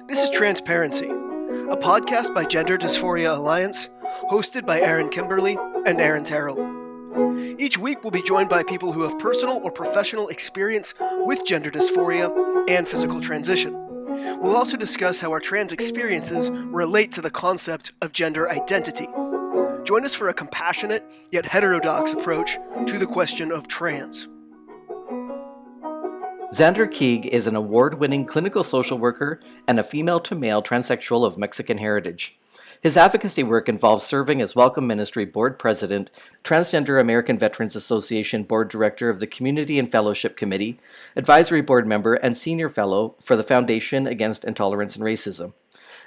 This is Transparency, a podcast by Gender Dysphoria Alliance, hosted by Kimberly and Aaron Terrell. Each week we'll be joined by people who have personal or professional experience with gender dysphoria and physical transition. We'll also discuss how our trans experiences relate to the concept of gender identity. Join us for a compassionate yet heterodox approach to the question of trans. Zander Keig is an award-winning clinical social worker and a female-to-male transsexual of Mexican heritage. His advocacy work involves serving as Welcome Ministry Board President, Transgender American Veterans Association Board Director of the Community and Fellowship Committee, Advisory Board Member, and Senior Fellow for the Foundation Against Intolerance and Racism.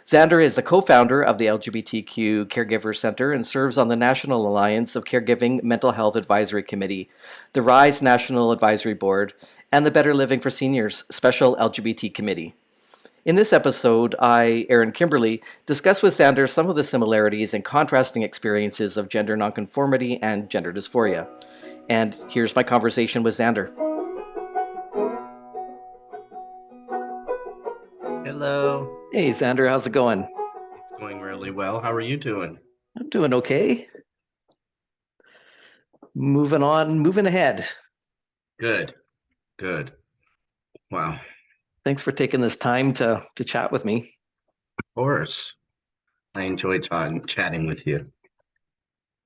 Zander is the co-founder of the LGBTQ Caregiver Center and serves on the National Alliance of Caregiving Mental Health Advisory Committee, the RISE National Advisory Board, and the Better Living for Seniors Special LGBT Committee. In this episode, I, Aaron Kimberly, discuss with Zander some of the similarities and contrasting experiences of gender nonconformity and gender dysphoria. And here's my conversation with Zander. Hello. Hey, Zander, how's it going? It's going really well. How are you doing? I'm doing okay. Moving on, moving ahead. Good. Wow. Thanks for taking this time to chat with me. Of course. I enjoy chatting with you.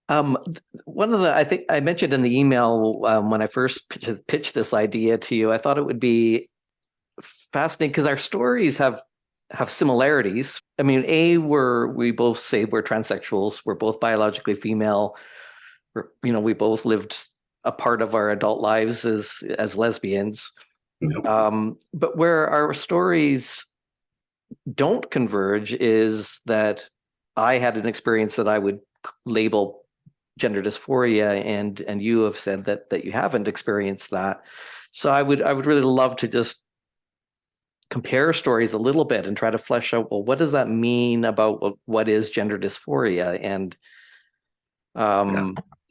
One of the, I think I mentioned in the email when I first pitched this idea to you, I thought it would be fascinating because our stories have similarities. I mean, we both say we're transsexuals. We're both biologically female. We both lived a part of our adult lives as lesbians. Nope. But where our stories don't converge is that I had an experience that I would label gender dysphoria, and you have said that you haven't experienced that. So I would really love to just compare stories a little bit and try to flesh out, well, what does that mean about what is gender dysphoria? And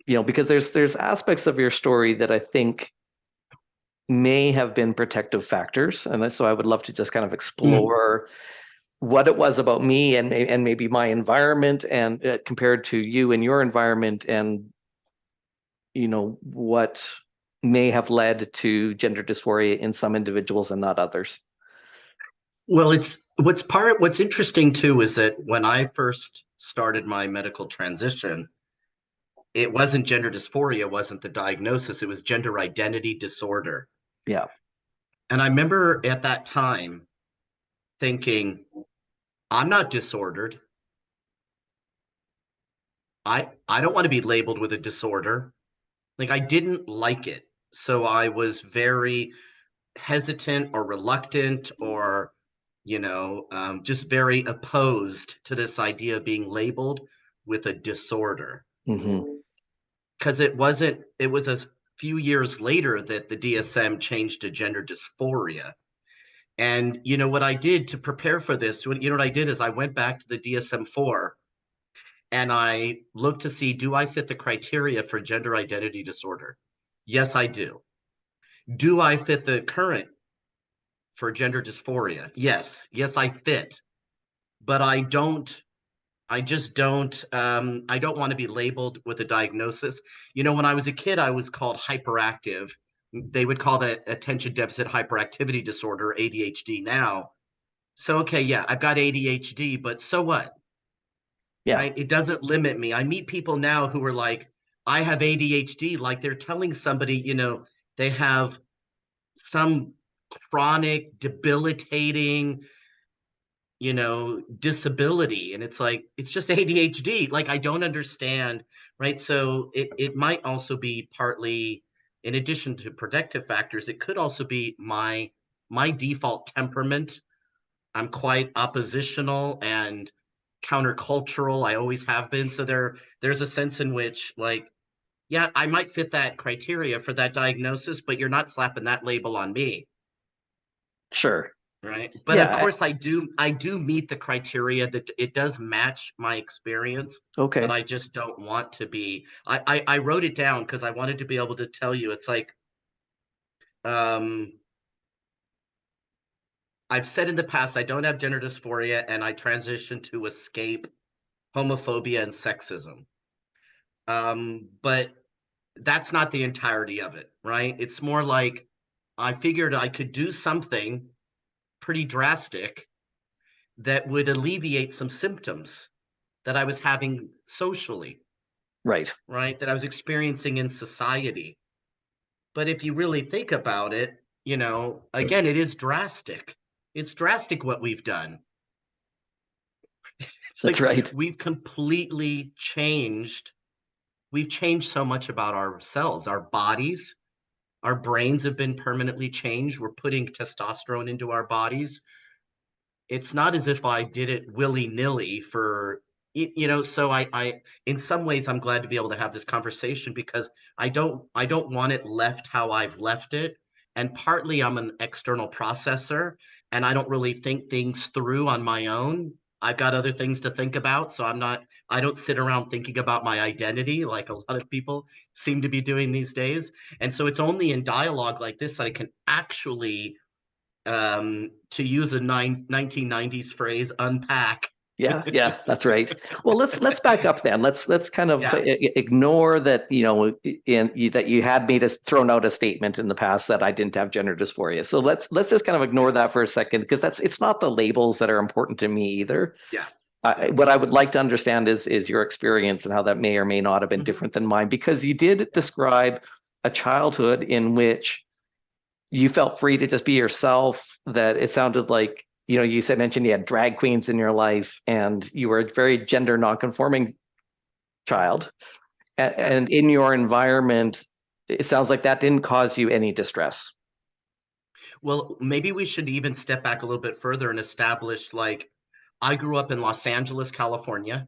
because there's aspects of your story that I think may have been protective factors, and so I would love to just kind of explore what it was about me and maybe my environment and compared to you and your environment, and what may have led to gender dysphoria in some individuals and not others. Well, what's interesting too is that when I first started my medical transition, it wasn't gender dysphoria, wasn't the diagnosis, it was gender identity disorder. Yeah. And I remember at that time thinking, I'm not disordered. I don't want to be labeled with a disorder. Like, I didn't like it. So I was very hesitant or reluctant or, just very opposed to this idea of being labeled with a disorder. Because it was a few years later that the DSM changed to gender dysphoria. And what I did to prepare for this, what I did is I went back to the DSM-4 and I looked to see, do I fit the criteria for gender identity disorder? Yes, I do. Do I fit the current for gender dysphoria? Yes, I fit. But I don't want to be labeled with a diagnosis. When I was a kid, I was called hyperactive. They would call that attention deficit hyperactivity disorder, ADHD now. So, okay, yeah, I've got ADHD, but so what? Yeah. Right? It doesn't limit me. I meet people now who are like, I have ADHD, like they're telling somebody, they have some chronic, debilitating, disability. And it's like, it's just ADHD. Like, I don't understand, right? So it might also be partly, in addition to protective factors, it could also be my default temperament. I'm quite oppositional and countercultural. I always have been. So there's a sense in which, like, yeah, I might fit that criteria for that diagnosis, but you're not slapping that label on me. Sure. Right. But yeah, of course I do meet the criteria that it does match my experience. Okay. But I just don't want to be, I wrote it down because I wanted to be able to tell you. It's like, I've said in the past I don't have gender dysphoria, and I transitioned to escape homophobia and sexism. But that's not the entirety of it, right? It's more like I figured I could do something pretty drastic that would alleviate some symptoms that I was having socially, Right. right? That I was experiencing in society. But if you really think about it, again, it is drastic. It's drastic what we've done. It's That's like right. we've completely changed. We've changed so much about ourselves, our bodies, our brains have been permanently changed. We're putting testosterone into our bodies. It's not as if I did it willy-nilly for so I in some ways I'm glad to be able to have this conversation because I don't want it left how I've left it. And partly I'm an external processor and I don't really think things through on my own. I've got other things to think about, so I don't sit around thinking about my identity like a lot of people seem to be doing these days. And so it's only in dialogue like this that I can actually to use a 1990s phrase, unpack. Yeah, yeah, that's right. Well, let's back up then. Let's kind of Yeah. ignore that, that you had made us thrown out a statement in the past that I didn't have gender dysphoria. So let's just kind of ignore Yeah. that for a second because it's not the labels that are important to me either. Yeah. What I would like to understand is your experience and how that may or may not have been Mhm. different than mine, because you did describe a childhood in which you felt free to just be yourself, that it sounded like, you mentioned you had drag queens in your life and you were a very gender nonconforming child. Yeah. And in your environment, it sounds like that didn't cause you any distress. Well, maybe we should even step back a little bit further and establish like I grew up in Los Angeles, California.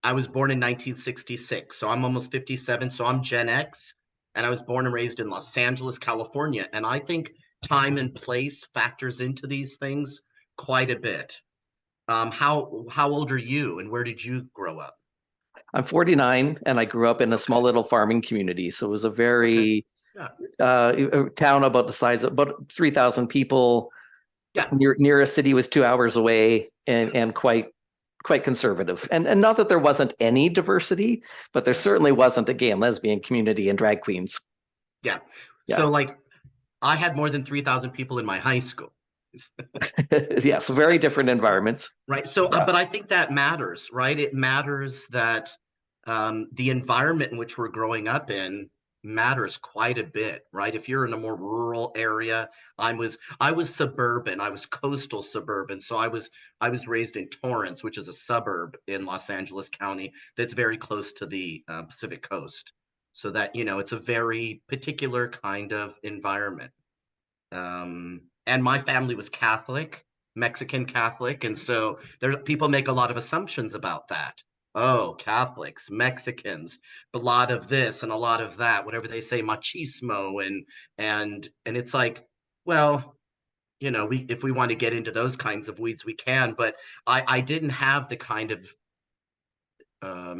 I was born in 1966, so I'm almost 57, so I'm Gen X, and I was born and raised in Los Angeles, California. And I think time and place factors into these things quite a bit. How old are you, and where did you grow up? I'm 49 and I grew up in a small Okay. little farming community. So it was a Okay. very Yeah. a town about the size of about 3,000 people. Yeah. Nearest city was 2 hours away, Yeah. and quite conservative. And not that there wasn't any diversity, but there Yeah. certainly wasn't a gay and lesbian community and drag queens. Yeah. Yeah. So like I had more than 3,000 people in my high school. Yeah, so very different environments. Right. So, Yeah. but I think that matters, right? It matters that the environment in which we're growing up in matters quite a bit, right? If you're in a more rural area, I was suburban, I was coastal suburban, so I was raised in Torrance, which is a suburb in Los Angeles County that's very close to the Pacific Coast. So that it's a very particular kind of environment. And my family was Catholic, Mexican Catholic, and so there people make a lot of assumptions about that. Oh, Catholics, Mexicans, a lot of this and a lot of that, whatever they say, machismo, and it's like, well, we if we want to get into those kinds of weeds, we can, but I didn't have the kind of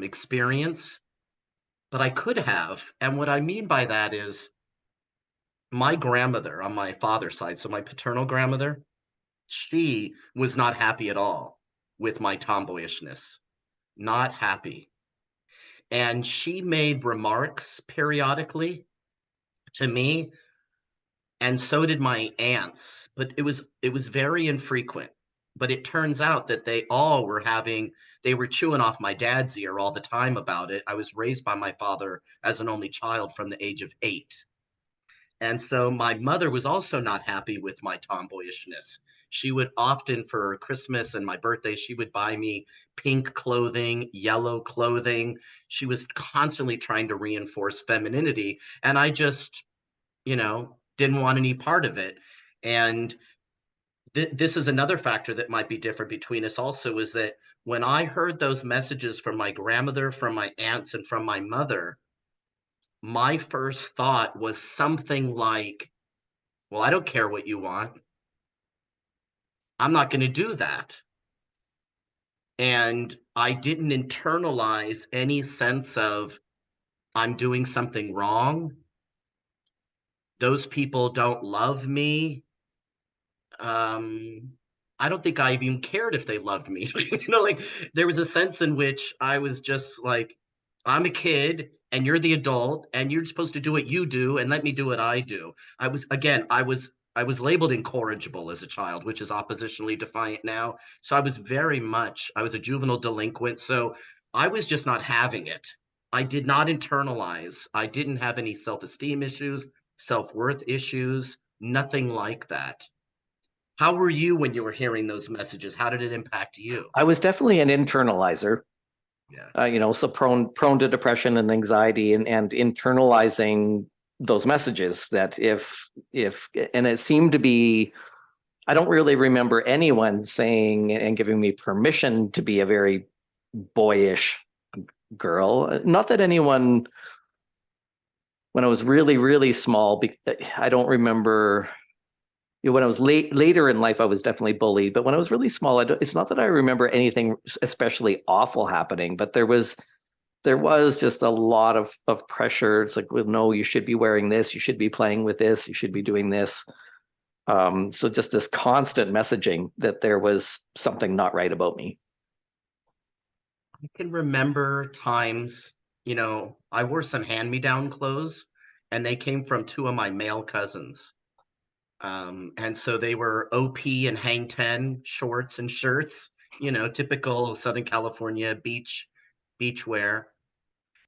experience, but I could have. And what I mean by that is my grandmother on my father's side, so my paternal grandmother, she was not happy at all with my tomboyishness, not happy. And she made remarks periodically to me, and so did my aunts, but it was very infrequent. But it turns out that they were chewing off my dad's ear all the time about it. I was raised by my father as an only child from the age of 8. And so my mother was also not happy with my tomboyishness. She would often, for Christmas and my birthday, she would buy me pink clothing, yellow clothing. She was constantly trying to reinforce femininity. And I just, didn't want any part of it. And this is another factor that might be different between us also is that when I heard those messages from my grandmother, from my aunts, and from my mother, my first thought was something like, well, I don't care what you want. I'm not going to do that. And I didn't internalize any sense of I'm doing something wrong. Those people don't love me. um, I don't think I even cared if they loved me. Like there was a sense in which I was just like, I'm a kid and you're the adult and you're supposed to do what you do and let me do what I do. I was labeled incorrigible as a child, which is oppositionally defiant now. So I was a juvenile delinquent. So I was just not having it. I did not internalize. I didn't have any self-esteem issues, self-worth issues, nothing like that. How were you when you were hearing those messages? How did it impact you? I was definitely an internalizer. Yeah. So prone to depression and anxiety, and internalizing those messages that if and it seemed to be, I don't really remember anyone saying and giving me permission to be a very boyish girl. Not that anyone, when I was really, really small, I don't remember. When I was later in life, I was definitely bullied. But when I was really small, it's not that I remember anything especially awful happening, but there was just a lot of pressure. It's like, well, no, you should be wearing this, you should be playing with this, you should be doing this. So just this constant messaging that there was something not right about me. I can remember times, I wore some hand-me-down clothes and they came from two of my male cousins. And so they were OP and hang 10 shorts and shirts, typical Southern California beach wear.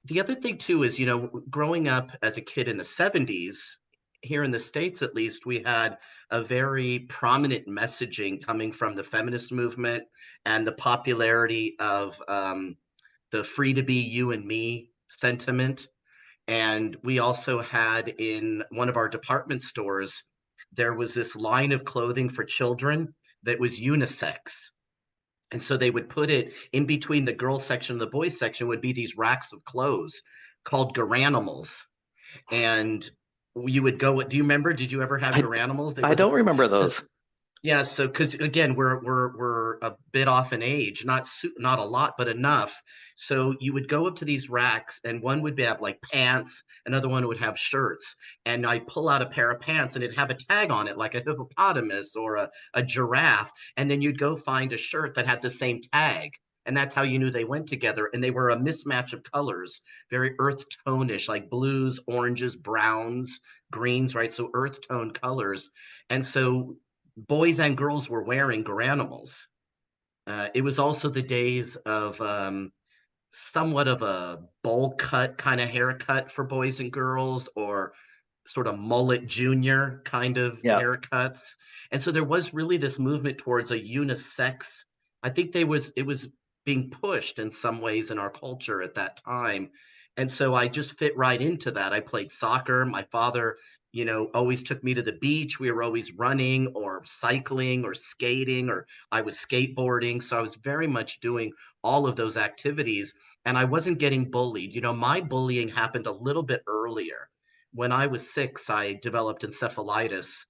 The other thing too is, growing up as a kid in the 70s, here in the States at least, we had a very prominent messaging coming from the feminist movement and the popularity of the free to be you and me sentiment. And we also had in one of our department stores, there was this line of clothing for children that was unisex. And so they would put it in between the girls section and the boys section would be these racks of clothes called Garanimals. And you would go, do you remember? Did you ever have I Garanimals? They I were the don't remember so those. yeah, so because again, we're a bit off in age, not a lot, but enough. So you would go up to these racks, and one would have like pants, another one would have shirts, and I pull out a pair of pants, and it'd have a tag on it, like a hippopotamus or a giraffe, and then you'd go find a shirt that had the same tag. And that's how you knew they went together. And they were a mismatch of colors, very earth tone-ish, like blues, oranges, browns, greens, right? So earth tone colors. And so boys and girls were wearing Garanimals. It was also the days of somewhat of a bowl cut kind of haircut for boys and girls, or sort of mullet junior kind of Yeah. haircuts. And so there was really this movement towards a unisex. I think it was being pushed in some ways in our culture at that time. And so I just fit right into that. I played soccer. My father, always took me to the beach. We were always running or cycling or skating, or I was skateboarding. So I was very much doing all of those activities, and I wasn't getting bullied. My bullying happened a little bit earlier. When I was 6, I developed encephalitis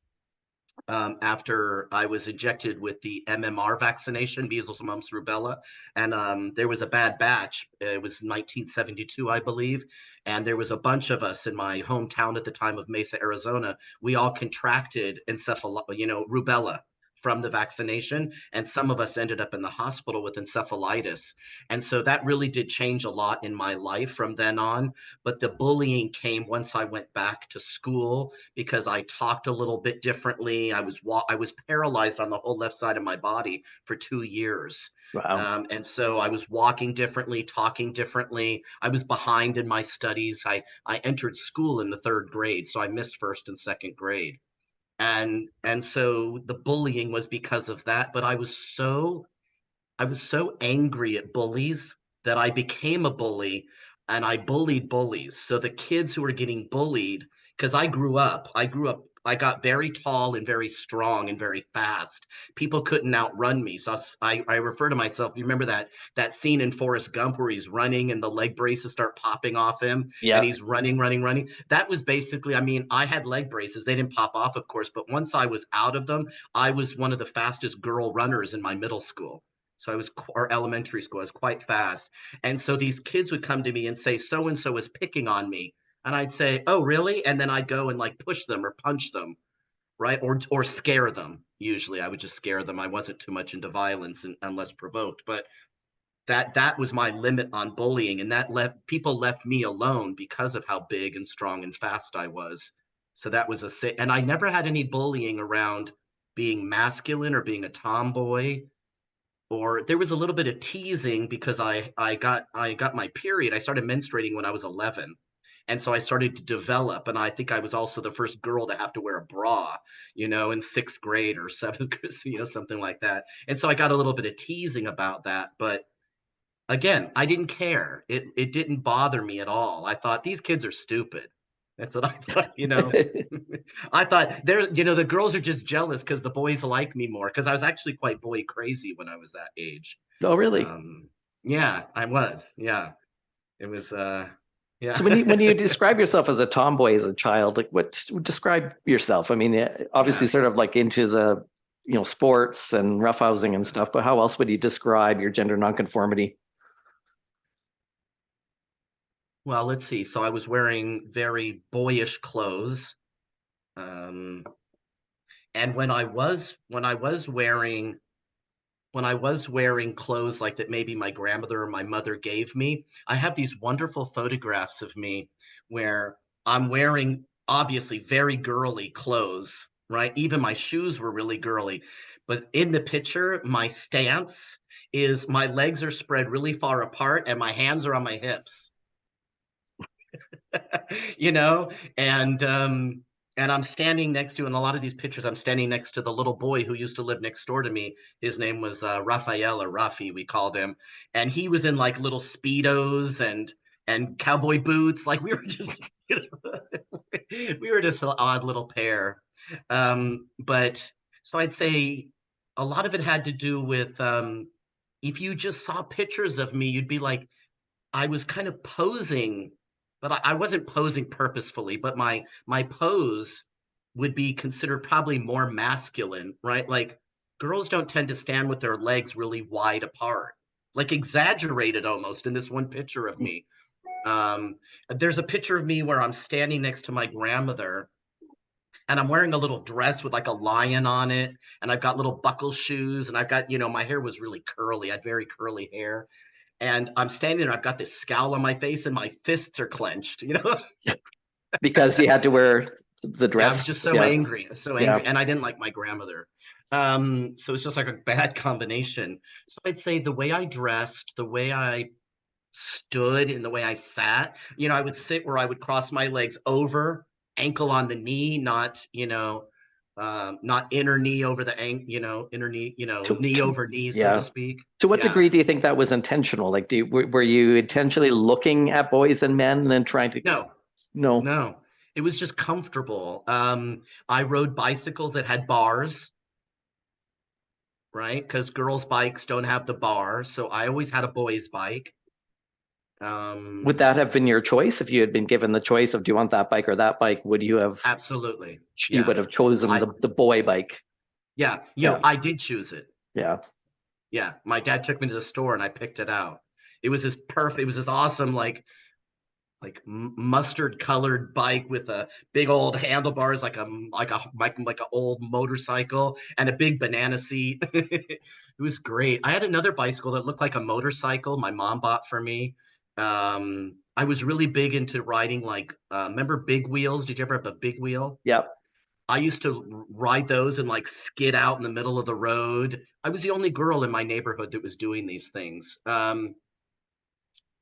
after I was injected with the MMR vaccination, measles, mumps, rubella. And there was a bad batch. It was 1972, I believe. And there was a bunch of us in my hometown at the time of Mesa, Arizona. We all contracted rubella from the vaccination. And some of us ended up in the hospital with encephalitis. And so that really did change a lot in my life from then on. But the bullying came once I went back to school because I talked a little bit differently. I was paralyzed on the whole left side of my body for 2 years. Wow. And so I was walking differently, talking differently. I was behind in my studies. I entered school in the third grade, so I missed first and second grade. And so the bullying was because of that. But I was so angry at bullies that I became a bully, and I bullied bullies. So the kids who were getting bullied, because I got very tall and very strong and very fast. People couldn't outrun me. So I refer to myself, you remember that scene in Forrest Gump where he's running and the leg braces start popping off him and Yeah. he's running, running, running. That was basically, I mean, I had leg braces. They didn't pop off, of course, but once I was out of them, I was one of the fastest girl runners in my middle school. So or elementary school, I was quite fast. And so these kids would come to me and say, so and so is picking on me. And I'd say, oh, really? And then I'd go and like push them or punch them. right? Or scare them. Usually I would just scare them. I wasn't too much into violence unless provoked, but that was my limit on bullying, and that left people left me alone because of how big and strong and fast I was. So that was and I never had any bullying around being masculine or being a tomboy, or there was a little bit of teasing because I got my period. I started menstruating when I was 11. And so I started to develop, and I think I was also the first girl to have to wear a bra, in sixth grade or seventh grade, something like that. And so I got a little bit of teasing about that, but again, I didn't care. It didn't bother me at all. I thought these kids are stupid. That's what I thought. I thought the girls are just jealous because the boys like me more. Because I was actually quite boy crazy when I was that age. Oh, really? Yeah, I was. Yeah, it was. So when you Yeah, describe yourself as a tomboy as a child, like what describe yourself? I mean, obviously yeah. sort of like into the, sports and roughhousing and stuff, but how else would you describe your gender nonconformity? Well, let's see. So I was wearing very boyish clothes, um, and when I was wearing clothes like that maybe my grandmother or my mother gave me, I have these wonderful photographs of me where I'm wearing obviously very girly clothes, right? Even my shoes were really girly. But in the picture, my stance is my legs are spread really far apart and my hands are on my hips. you know, and um and I'm standing next to, in a lot of these pictures, I'm standing next to the little boy who used to live next door to me. His name was Raphael, or Rafi, we called him, and he was in like little speedos and cowboy boots. Like we were just, we were just an odd little pair. But so I'd say a lot of it had to do with if you just saw pictures of me, you'd be like, I was kind of posing, but I wasn't posing purposefully, but my pose would be considered probably more masculine, right? Like girls don't tend to stand with their legs really wide apart, like exaggerated almost in this one picture of me. Um, there's a picture of me where I'm standing next to my grandmother and I'm wearing a little dress with like a lion on it, and I've got little buckle shoes, and I've got, my hair was really curly. I had very curly hair, and I'm standing there. I've got this scowl on my face, and my fists are clenched. Because you had to wear the Yeah, I was dress. just so Yeah, angry, so yeah. angry, and I didn't like my grandmother. So it's just like a bad combination. So I'd say the way I dressed, the way I stood, and the way I sat. I would sit where I would cross my legs over, ankle on the knee, not inner knee over the inner knee, To, knee to over knee, so to yeah. speak. To what Yeah. degree do you think that was intentional? Like, were you intentionally looking at boys and men and then trying to? No, No. no. It was just comfortable. I rode bicycles that had bars, right? Because girls' bikes don't have the bar, so I always had a boys' bike. Would Um, that have been your choice if you had been given the choice of do you want that bike or that bike? Would you have? Absolutely. You Yeah. would have chosen I the boy bike. yeah, Yeah, I did choose it. yeah. Yeah. My dad took me to the store and I picked it out. It was this awesome mustard colored bike with a big old handlebars, like a old motorcycle, and a big banana seat. It was great. I had another bicycle that looked like a motorcycle my mom bought for me. I was really big into riding, like, remember big wheels? Did you ever have a big wheel? Yep. I used to ride those and like skid out in the middle of the road. I was the only girl in my neighborhood that was doing these things.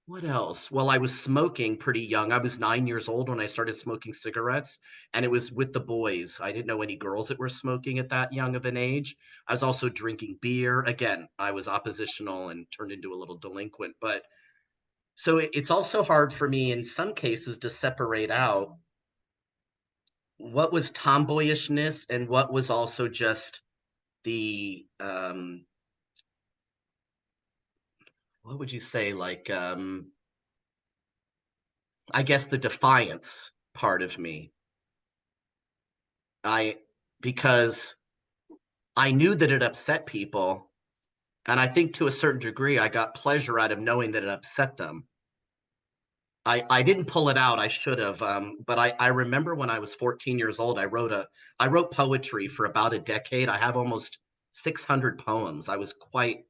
What else? Well, I was smoking pretty young. I was 9 years old when I started smoking cigarettes, and it was with the boys. I didn't know any girls that were smoking at that young of an age. I was also drinking beer. Again, I was oppositional and turned into a little delinquent. But so it's also hard for me in some cases to separate out what was tomboyishness and what was also just the what would you say, like, I guess the defiance part of me. I Because I knew that it upset people, and I think to a certain degree I got pleasure out of knowing that it upset them. I didn't pull it out. I should have. But I remember when I was 14 years old, I wrote poetry for about a decade. I have almost 600 poems. I was quite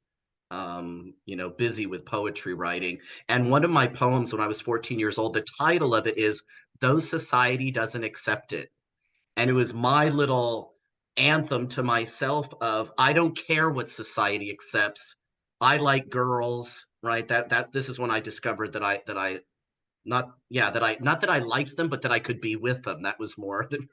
busy with poetry writing. And one of my poems when I was 14 years old, the title of it is "Though Society Doesn't Accept It." And it was my little anthem to myself of I don't care what society accepts. I like girls, right? That this is when I discovered that I not yeah that I not that I liked them, but that I could be with them. That was more than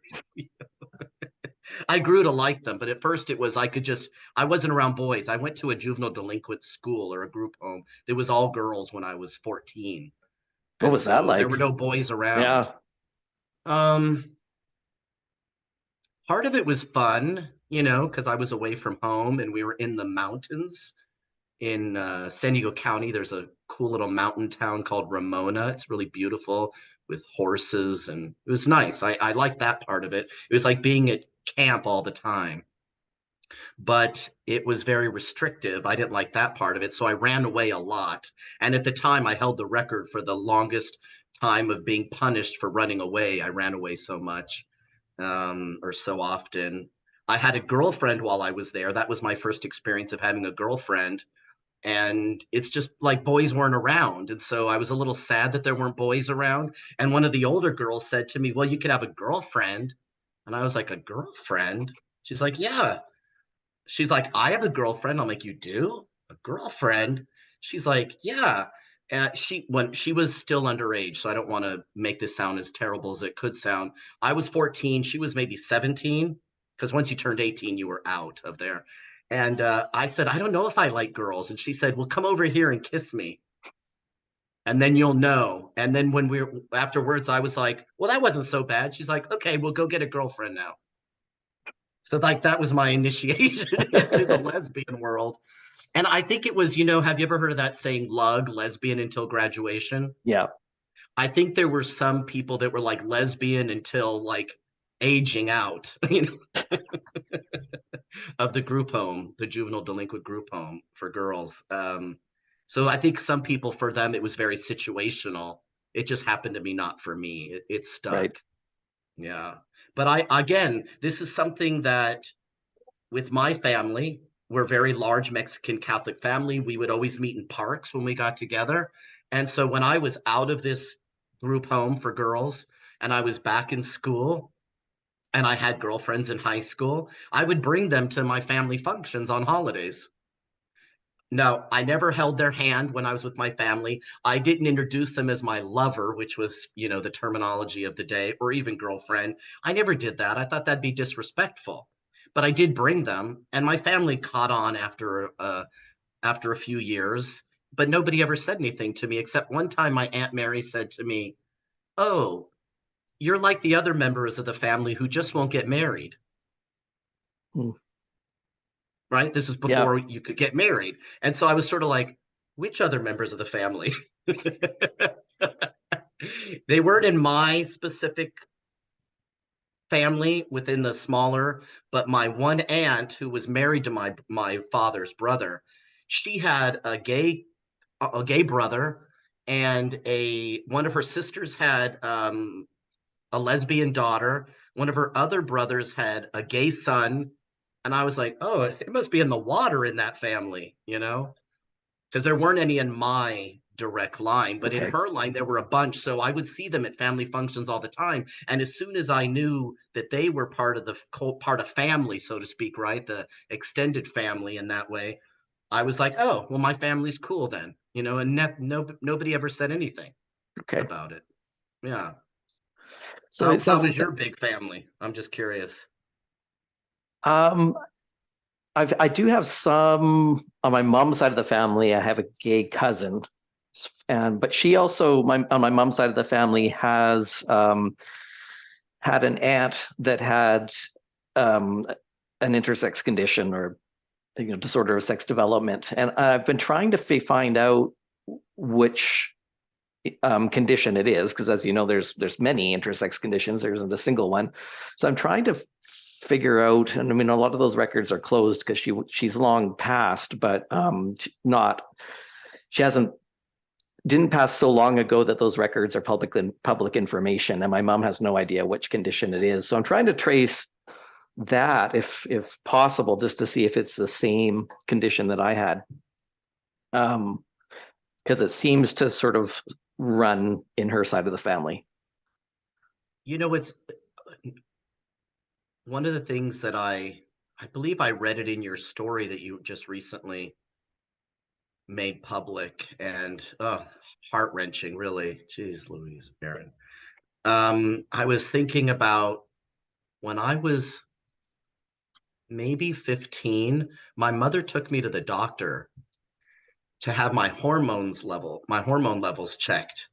I grew to like them, but at first it was I wasn't around boys. I went to a juvenile delinquent school or a group home. It was all girls when I was 14. What And was that so there were like? no boys around. Yeah. Um Part of it was fun, because I was away from home and we were in the mountains in San Diego County. There's a cool little mountain town called Ramona. It's really beautiful with horses, and it was nice. I liked that part of it. It was like being at camp all the time, but it was very restrictive. I didn't like that part of it, so I ran away a lot. And at the time, I held the record for the longest time of being punished for running away. I ran away so much, or so often. I had a girlfriend while I was there. That was my first experience of having a girlfriend. And it's just like boys weren't around. And so I was a little sad that there weren't boys around. And one of the older girls said to me, "Well, you could have a girlfriend." And I was like, "A girlfriend?" She's like, "Yeah." She's like, "I have a girlfriend." I'm like, "You do? A girlfriend?" She's like, "Yeah." When she was still underage, so I don't want to make this sound as terrible as it could sound. I was 14, she was maybe 17, because once you turned 18, you were out of there. And I said, "I don't know if I like girls." And she said, "Well, come over here and kiss me, and then you'll know." And then when we were afterwards, I was like, "Well, that wasn't so bad." She's like, "Okay, we'll go get a girlfriend now." So like that was my initiation into the lesbian world. And I think it was, have you ever heard of that saying, lug, lesbian until graduation? Yeah. I think there were some people that were like lesbian until like aging out, of the group home, the juvenile delinquent group home for girls. So I think some people, for them, it was very situational. It just happened to be not for me. It Right. stuck. Yeah. But again, this is something that with my family, we're a very large Mexican Catholic family. We would always meet in parks when we got together. And so when I was out of this group home for girls and I was back in school and I had girlfriends in high school, I would bring them to my family functions on holidays. No, I never held their hand when I was with my family. I didn't introduce them as my lover, which was, the terminology of the day, or even girlfriend. I never did that. I thought that'd be disrespectful. But I did bring them, and my family caught on after a few years. But nobody ever said anything to me, except one time my Aunt Mary said to me, "Oh, you're like the other members of the family who just won't get married." Hmm. Right? This is Yeah. before you could get married. And so I was sort of like, which other members of the family? They weren't in my specific family within the smaller, but my one aunt who was married to my father's brother, she had a gay brother, and a one of her sisters had a lesbian daughter. One of her other brothers had a gay son. And I was like, "Oh, it must be in the water in that family, because there weren't any in my direct line, but in Okay. her line, there were a bunch. So I would see them at family functions all the time. And as soon as I knew that they were part of family, so to speak, right, the extended family in that way, I was like, "Oh, well, my family's cool then," and nobody ever said anything Okay. about it. Yeah. So How it how sounds. was your big family? I'm just curious. Um, I do have some on my mom's side of the family. I have a gay cousin, but she also on my mom's side of the family has had an aunt that had um, an intersex condition or disorder of sex development, and I've been trying to find out which condition it is, because as you know, there's many intersex conditions. There isn't a single one, so I'm trying to figure out. And I mean, a lot of those records are closed because she's long passed, but not she hasn't didn't pass so long ago that those records are public information, and my mom has no idea which condition it is. So I'm trying to trace that, if possible, just to see if it's the same condition that I had, because it seems to sort of run in her side of the family. It's one of the things that I believe I read it in your story that you just recently made public, and heart-wrenching, really. Jeez Louise, Aaron. I was thinking about when I was maybe 15, my mother took me to the doctor to have my hormone levels checked.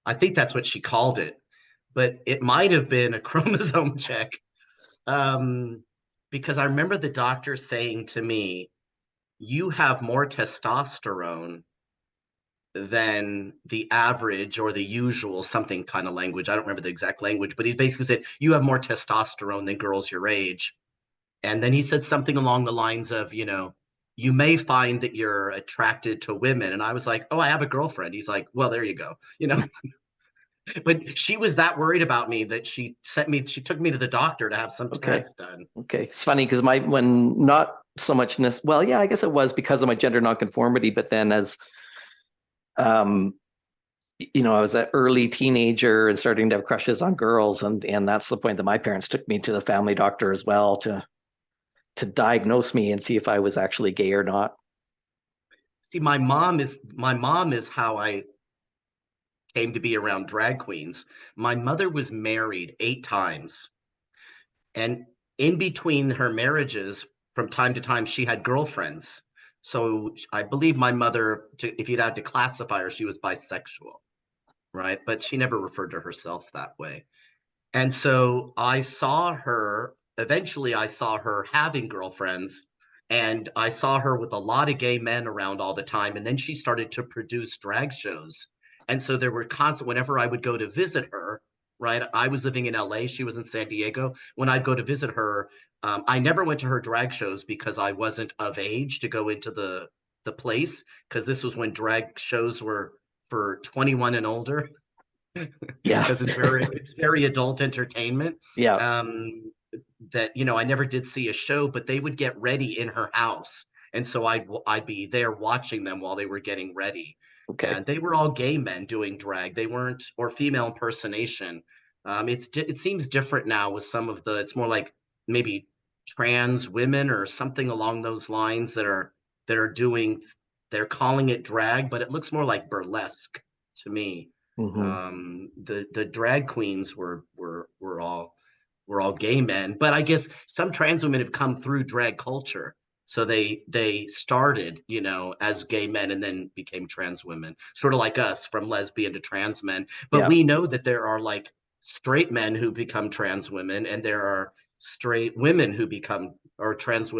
I think that's what she called it, but it might have been a chromosome check. Because I remember the doctor saying to me, you have more testosterone than the average or the usual, something kind of language. I don't remember the exact language, but he basically said, you have more testosterone than girls your age. And then he said something along the lines of, you may find that you're attracted to women. And I was like, oh, I have a girlfriend. He's like, well, there you go. But she was that worried about me that she took me to the doctor to have some Okay. tests done. Okay. It's funny because when not so much, well, yeah, I guess it was because of my gender nonconformity, but then as, I was an early teenager and starting to have crushes on girls. And that's the point that my parents took me to the family doctor as well to diagnose me and see if I was actually gay or not. See, my mom is how I came to be around drag queens. My mother was married 8 times. And in between her marriages, from time to time, she had girlfriends. So I believe my mother, if you'd had to classify her, she was bisexual, right? But she never referred to herself that way. And so eventually I saw her having girlfriends, and I saw her with a lot of gay men around all the time. And then she started to produce drag shows. And so there were constant, whenever I would go to visit her, right? I was living in LA, she was in San Diego. When I'd go to visit her, I never went to her drag shows because I wasn't of age to go into the place, because this was when drag shows were for 21 and older. Yeah. Because it's very adult entertainment. Yeah. That I never did see a show, but they would get ready in her house, and so I'd be there watching them while they were getting ready. Okay. And they were all gay men doing drag. They weren't, or female impersonation. It seems different now with some of it's more like maybe trans women or something along those lines that are doing. They're calling it drag, but it looks more like burlesque to me. Mm-hmm. The drag queens were all gay men, but I guess some trans women have come through drag culture. So they started, as gay men and then became trans women, sort of like us, from lesbian to trans men. But Yeah. we know that there are like straight men who become trans women, and there are straight women who become or trans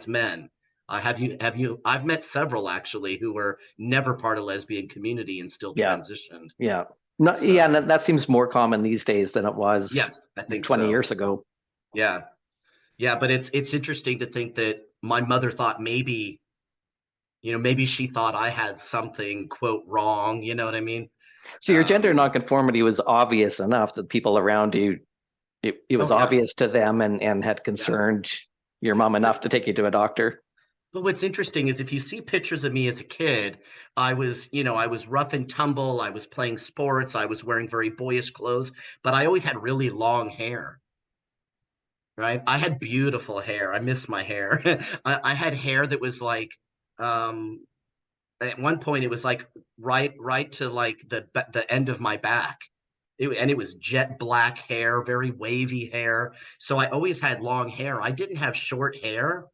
men. I've met several actually who were never part of lesbian community and still Yeah. transitioned. Yeah. No, yeah, So and that seems more common these days than it was yes, I think 20 so. years ago. Yeah. Yeah, but it's interesting to think that my mother thought maybe she thought I had something, quote, wrong, you know what I mean? So your gender Um, nonconformity was obvious enough that people around you, it was oh yeah, obvious to them and had yeah. concerned your mom enough But to take you to a doctor. but what's interesting is if you see pictures of me as a kid, I was rough and tumble, I was playing sports, I was wearing very boyish clothes, but I always had really long hair, right? I had beautiful hair. I miss my hair. I had hair that was like um at one point it was like right to like the end of my back. And it was jet black hair, very wavy hair. So I always had long hair. I didn't have short hair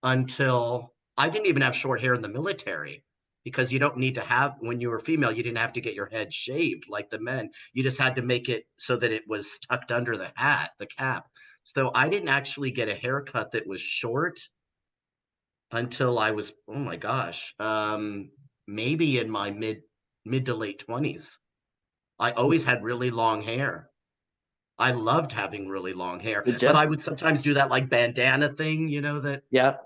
until I didn't even have short hair in the military, because you don't need to have, when you were female, you didn't have to get your head shaved like the men. You just had to make it so that it was tucked under the cap. So I didn't actually get a haircut that was short until I was, oh my gosh, maybe in my mid to late 20s. I always had really long hair. I loved having really long hair, Did but you? I would sometimes do that like bandana thing, that Yeah.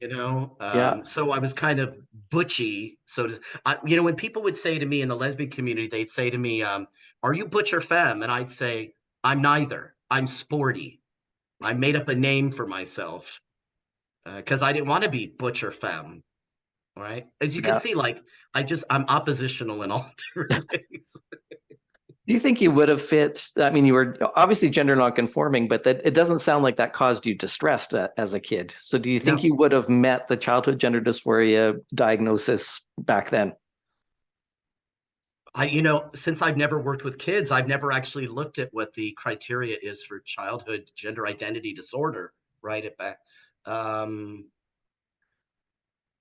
you know. Yeah. So I was kind of butchy. When people would say to me in the lesbian community, they'd say to me, "Are you butch or femme?" And I'd say, "I'm neither. I'm sporty. I made up a name for myself because I didn't want to be butch or femme." Right? As you can Yeah. see, like I'm oppositional in all different ways. Do you think you would have fit? I mean, you were obviously gender nonconforming, but that it doesn't sound like that caused you distress as a kid. So, do you think No, you would have met the childhood gender dysphoria diagnosis back then? since I've never worked with kids, I've never actually looked at what the criteria is for childhood gender identity disorder, right? Um,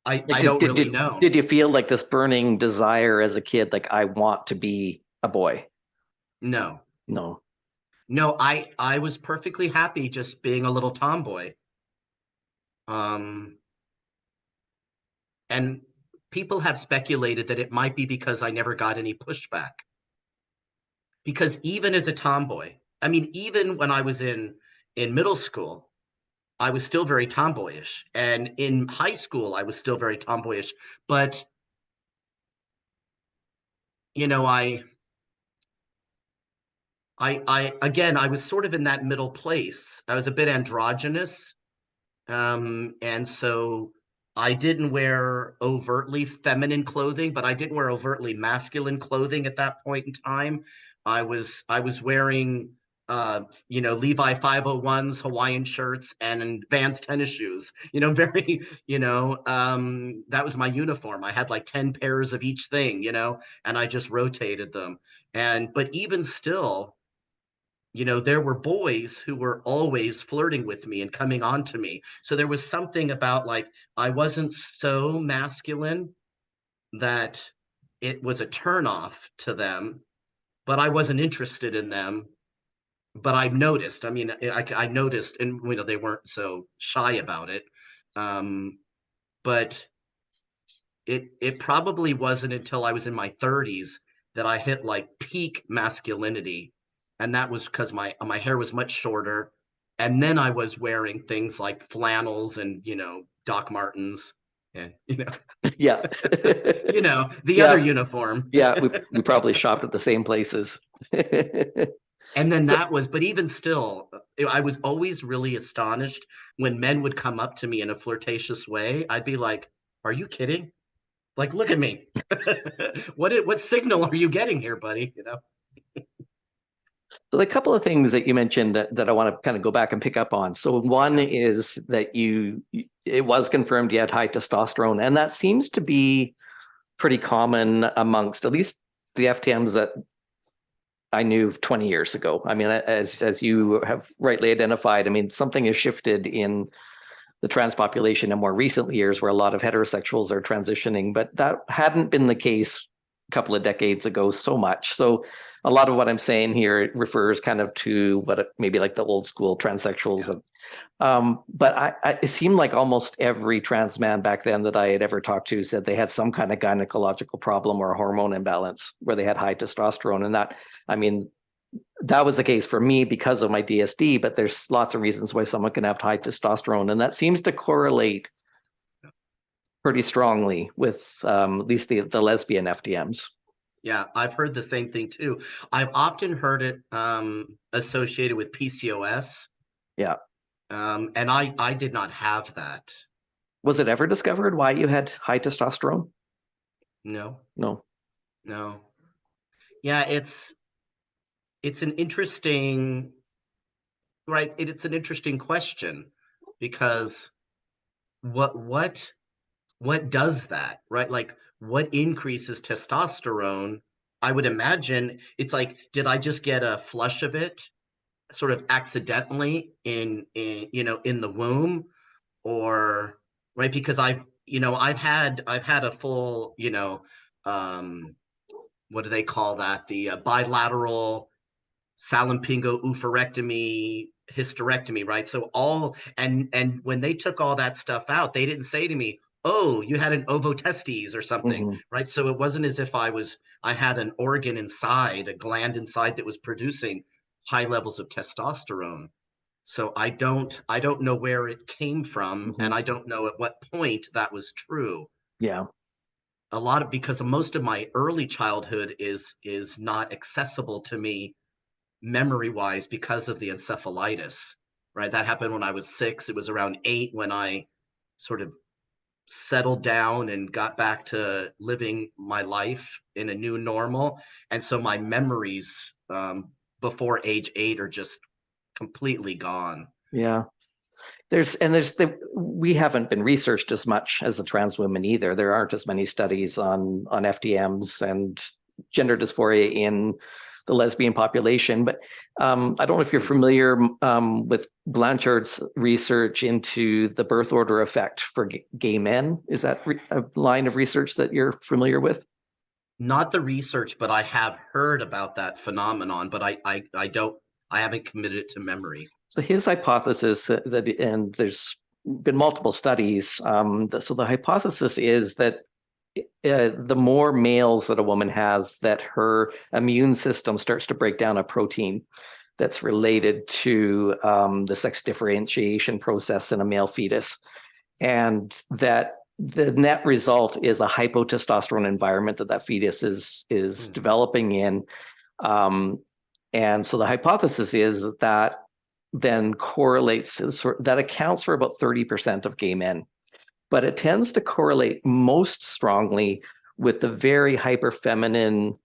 Like, I don't really know. did you feel like this burning desire as a kid, like I want to be a boy? No, No. no, I was perfectly happy just being a little tomboy. Um, and people have speculated that it might be because I never got any pushback. Because even as a tomboy, I mean, even when I was in middle school, I was still very tomboyish, and in high school, I was still very tomboyish. But you know, I again, I was sort of in that middle place. I was a bit androgynous, and so I didn't wear overtly feminine clothing, but I didn't wear overtly masculine clothing at that point in time. I was wearing Levi 501s, Hawaiian shirts, and Vans tennis shoes. Very, that was my uniform. I had like 10 pairs of each thing, and I just rotated them. But even still, there were boys who were always flirting with me and coming on to me. So there was something about like I wasn't so masculine that it was a turnoff to them, but I wasn't interested in them. But I noticed. I mean, I noticed, and they weren't so shy about it. Um, but it probably wasn't until I was in my 30s that I hit like peak masculinity, and that was because my hair was much shorter, and then I was wearing things like flannels and Doc Martens, and Yeah. the other Yeah. uniform. Yeah. We probably shopped at the same places. And then So, but even still, I was always really astonished when men would come up to me in a flirtatious way. I'd be like, "Are you kidding? Like, look at me. What signal are you getting here, buddy?" So a couple of things that you mentioned that I want to kind of go back and pick up on. So one Yeah. is that it was confirmed you had high testosterone, and that seems to be pretty common amongst at least the FTMs that I knew 20 years ago. I mean, as you have rightly identified, I mean, something has shifted in the trans population in more recent years where a lot of heterosexuals are transitioning, but that hadn't been the case a couple of decades ago so much. So a lot of what I'm saying here refers kind of to maybe like the old school transsexuals. Yeah. But it seemed like almost every trans man back then that I had ever talked to said they had some kind of gynecological problem or a hormone imbalance where they had high testosterone. And I mean, that was the case for me because of my DSD, but there's lots of reasons why someone can have high testosterone. And that seems to correlate pretty strongly with at least the lesbian FDMs. Yeah, I've heard the same thing too. I've often heard it associated with PCOS, Yeah. and I did not have that. Was it ever discovered why you had high testosterone? No, No. no. Yeah, it's an interesting, right? It's an interesting question because what what what does that, right? Like what increases testosterone? I would imagine it's like, did I just get a flush of it sort of accidentally in the womb, or right? Because I've had a full, um what do they call that, the bilateral Salampingo oophorectomy, hysterectomy, right? So and when they took all that stuff out, they didn't say to me, "Oh, you had an ovotestes or something," Mm-hmm. right? So it wasn't as if I had an organ inside, a gland inside that was producing high levels of testosterone. So I don't know where it came from, Hmm. and I don't know at what point that was true. Yeah. A lot of because most of my early childhood is not accessible to me memory wise because of the encephalitis, right? That happened when I was 6. It was around 8 when I sort of settled down and got back to living my life in a new normal. And so my memories before age 8 are just completely gone. Yeah. We haven't been researched as much as the trans women either. There aren't as many studies on FDMs and gender dysphoria in the lesbian population. But I don't know if you're Hmm. familiar with Blanchard's research into the birth order effect for gay men. Is that a line of research that you're familiar with? Not the research, but I have heard about that phenomenon, but I don't, I haven't committed it to memory. So his hypothesis and there's been multiple studies. So the hypothesis is that the more males that a woman has, that her immune system starts to break down a protein that's related to the sex differentiation process in a male fetus, and that the net result is a hypotestosterone environment that fetus is Hmm. developing in. Um, and so the hypothesis is that then correlates, that accounts for about 30% of gay men, but it tends to correlate most strongly with the very hyper feminine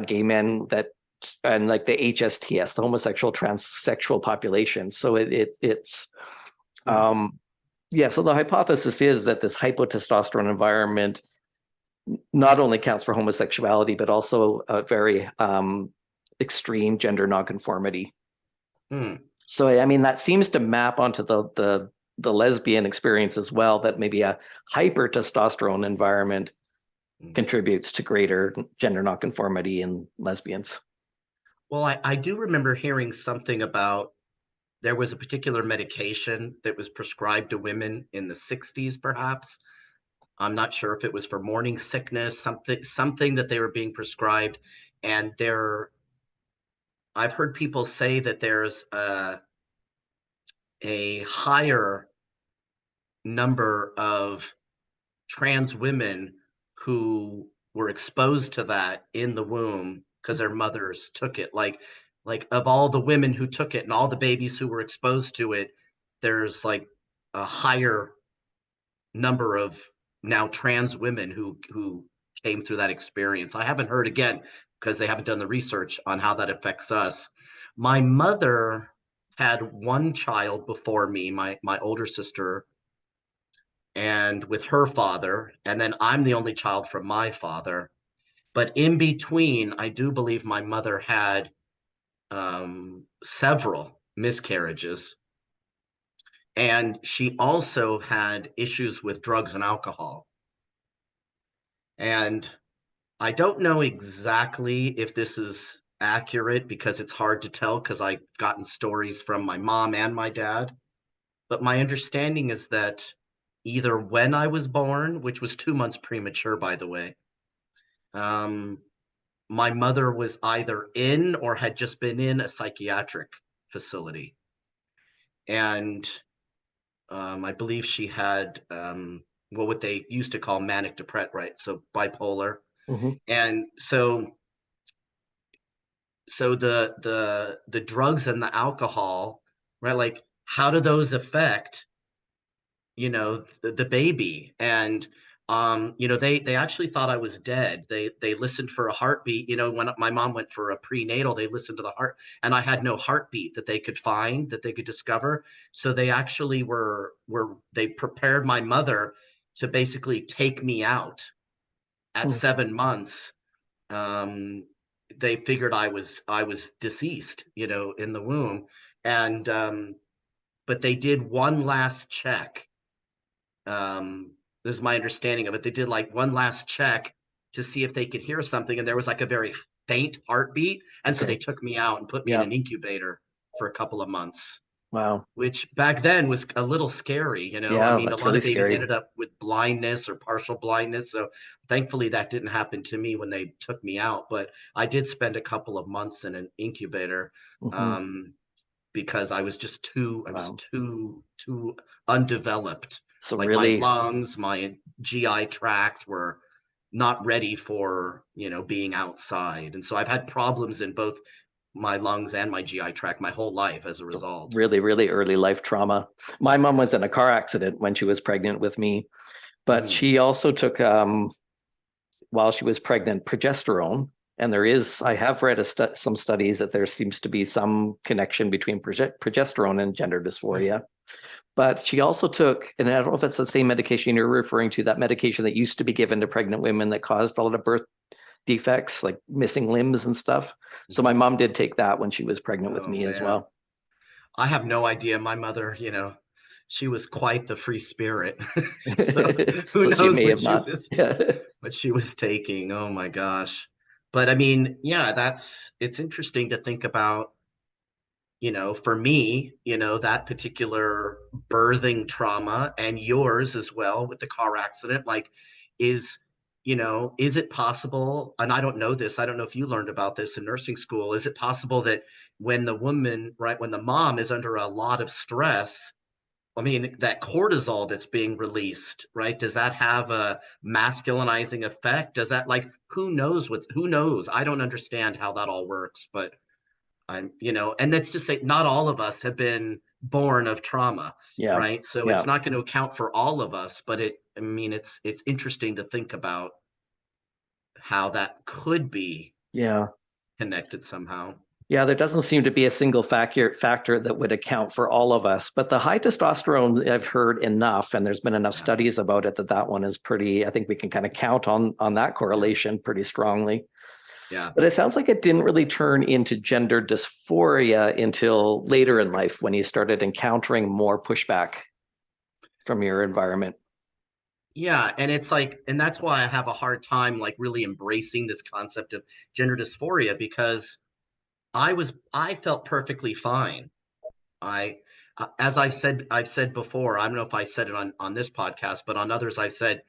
gay men that, and like the HSTS, the homosexual transsexual population. So it's Hmm. um, yeah. So the hypothesis is that this hypotestosterone environment not only counts for homosexuality, but also a very extreme gender nonconformity. Hmm. So I mean that seems to map onto the lesbian experience as well. That maybe a hyper testosterone environment Hmm. contributes to greater gender nonconformity in lesbians. Well, I do remember hearing something about there was a particular medication that was prescribed to women in the 60s, perhaps. I'm not sure if it was for morning sickness, something that they were being prescribed. And I've heard people say that there's a higher number of trans women who were exposed to that in the womb because their mothers took it. Like of all the women who took it and all the babies who were exposed to it, there's like a higher number of now trans women who came through that experience. I haven't heard again because they haven't done the research on how that affects us. My mother had one child before me, my older sister, and with her father, and then I'm the only child from my father. But in between, I do believe my mother had several miscarriages, and she also had issues with drugs and alcohol. And I don't know exactly if this is accurate because it's hard to tell because I've gotten stories from my mom and my dad. But my understanding is that either when I was born, which was 2 months premature, by the way, um, my mother was either in or had just been in a psychiatric facility. And I believe she had well, what they used to call manic depressed, right? So bipolar. Mm-hmm. And so the drugs and the alcohol, right? Like how do those affect the baby? And they actually thought I was dead. They listened for a heartbeat. When my mom went for a prenatal, they listened to the heart, and I had no heartbeat that they could find, that they could discover. So they actually they prepared my mother to basically take me out at 7 months. um they figured I was deceased, in the womb. And but they did one last check. This is my understanding of it. They did like one last check to see if they could hear something, and there was like a very faint heartbeat. And so they Okay. took me out and put me in Yeah. an incubator for a couple of months, Wow. which back then was a little scary. I Yeah, mean, a that's lot really of babies scary. ended up with blindness or partial blindness. So thankfully that didn't happen to me when they took me out. But I did spend a couple of months in an incubator. Mm-hmm. Um, because I was just too, I was Wow. too undeveloped. So Like my really, lungs, my GI tract were not ready for, being outside. And so I've had problems in both my lungs and my GI tract my whole life as a so result. really, really early life trauma. My mom was in a car accident when she was pregnant with me, but Mm, she also took, while she was pregnant, progesterone. And I have read some studies that there seems to be some connection between progesterone and gender right. dysphoria. But she also took, and I don't know if it's the same medication you're referring to, that medication that used to be given to pregnant women that caused a lot of birth defects, like missing limbs and stuff. So my Mhm. mom did take that when she was pregnant with Oh me as man. well. I have no idea. My mother, she was quite the free spirit. So who So she knows may have not. Yeah. what she was taking. Oh my gosh. But I mean, yeah, it's interesting to think about, for me, that particular birthing trauma and yours as well with the car accident, like is, is it possible, and I don't know this, I don't know if you learned about this in nursing school, is it possible that when the woman, right, when the mom is under a lot of stress, I mean, that cortisol that's being released, right? Does that have a masculinizing effect? Does that like who knows? I don't understand how that all works, but and that's to say, not all of us have been born of trauma, Yeah. right? So Yeah. it's not going to account for all of us, but I mean, it's interesting to think about how that could be Yeah. connected somehow. Yeah, there doesn't seem to be a single factor that would account for all of us. But the high testosterone, I've heard enough, and there's been enough Yeah, studies about it that one is pretty. I think we can kind of count on that yeah, correlation pretty strongly. yeah. But it sounds like it didn't really turn into gender dysphoria until later in life when you started encountering more pushback from your environment. Yeah, and it's like, and that's why I have a hard time like really embracing this concept of gender dysphoria because I felt perfectly fine. I, as I've said before, I don't know if I said it on this podcast, but on others I've said,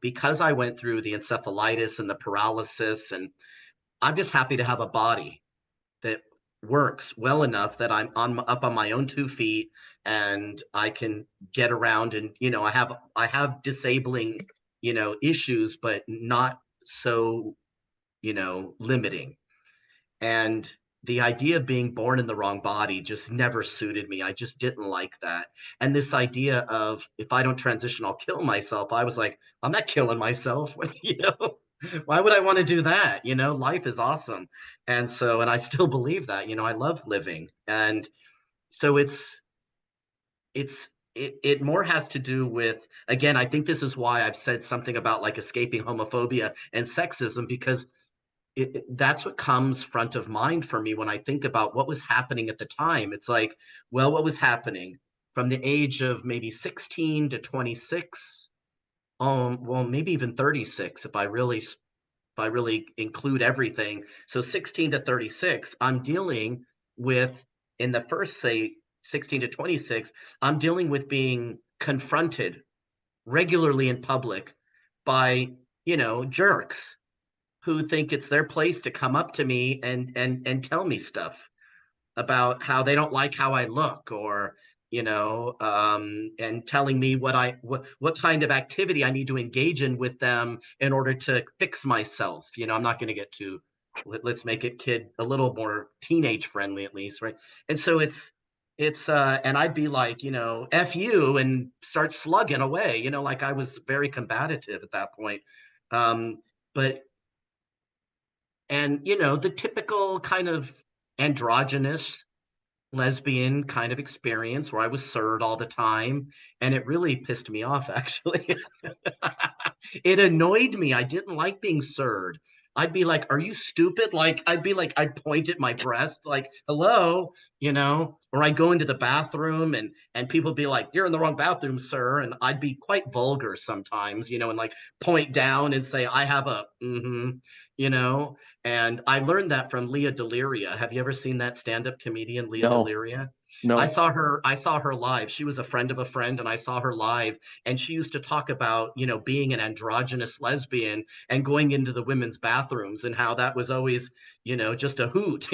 because I went through the encephalitis and the paralysis, and I'm just happy to have a body that works well enough that I'm up on my own 2 feet and I can get around, and I have disabling issues, but not so limiting. And the idea of being born in the wrong body just never suited me. I just didn't like that. And this idea of if I don't transition, I'll kill myself. I was like, I'm not killing myself. Why would I want to do that? Life is awesome. And so, and I still believe that, I love living. And so it more has to do with, again, I think this is why I've said something about like escaping homophobia and sexism, because that's what comes front of mind for me when I think about what was happening at the time. It's like, well, what was happening from the age of maybe 16 to 26, well, maybe even 36 if I really include everything. So 16 to 36, I'm dealing with, in the first, say, 16 to 26, I'm dealing with being confronted regularly in public by, jerks who think it's their place to come up to me and tell me stuff about how they don't like how I look, or and telling me what kind of activity I need to engage in with them in order to fix myself. I'm not going to get too. Let's make it kid a little more teenage friendly at least, right? And so and I'd be like, F you, and start slugging away, like I was very combative at that point. But and the typical kind of androgynous lesbian kind of experience where I was sirred all the time, and it really pissed me off actually. It annoyed me. I didn't like being sirred. I'd be like, "Are you stupid?" Like I'd be like, I'd point at my breast, like, "Hello," Or I go into the bathroom and people be like, "You're in the wrong bathroom, sir," and I'd be quite vulgar sometimes, and like point down and say, "I have a you know." And I learned that from Leah Deliria. Have you ever seen that stand-up comedian, Leah No, Deliria? no. I saw her live. She was a friend of a friend, and I saw her live, and she used to talk about, being an androgynous lesbian and going into the women's bathrooms and how that was always, just a hoot,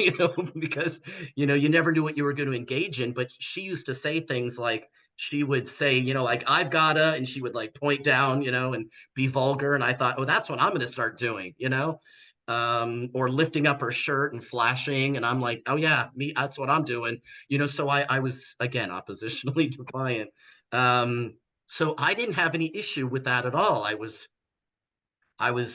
because you never knew what you were going to engage in. But she used to say things like, she would say, like, "I've gotta," and she would like point down, and be vulgar. And I thought, oh, that's what I'm going to start doing, or lifting up her shirt and flashing. And I'm like, oh yeah, me, that's what I'm doing, so I was, again, oppositionally defiant. So I didn't have any issue with that at all. I was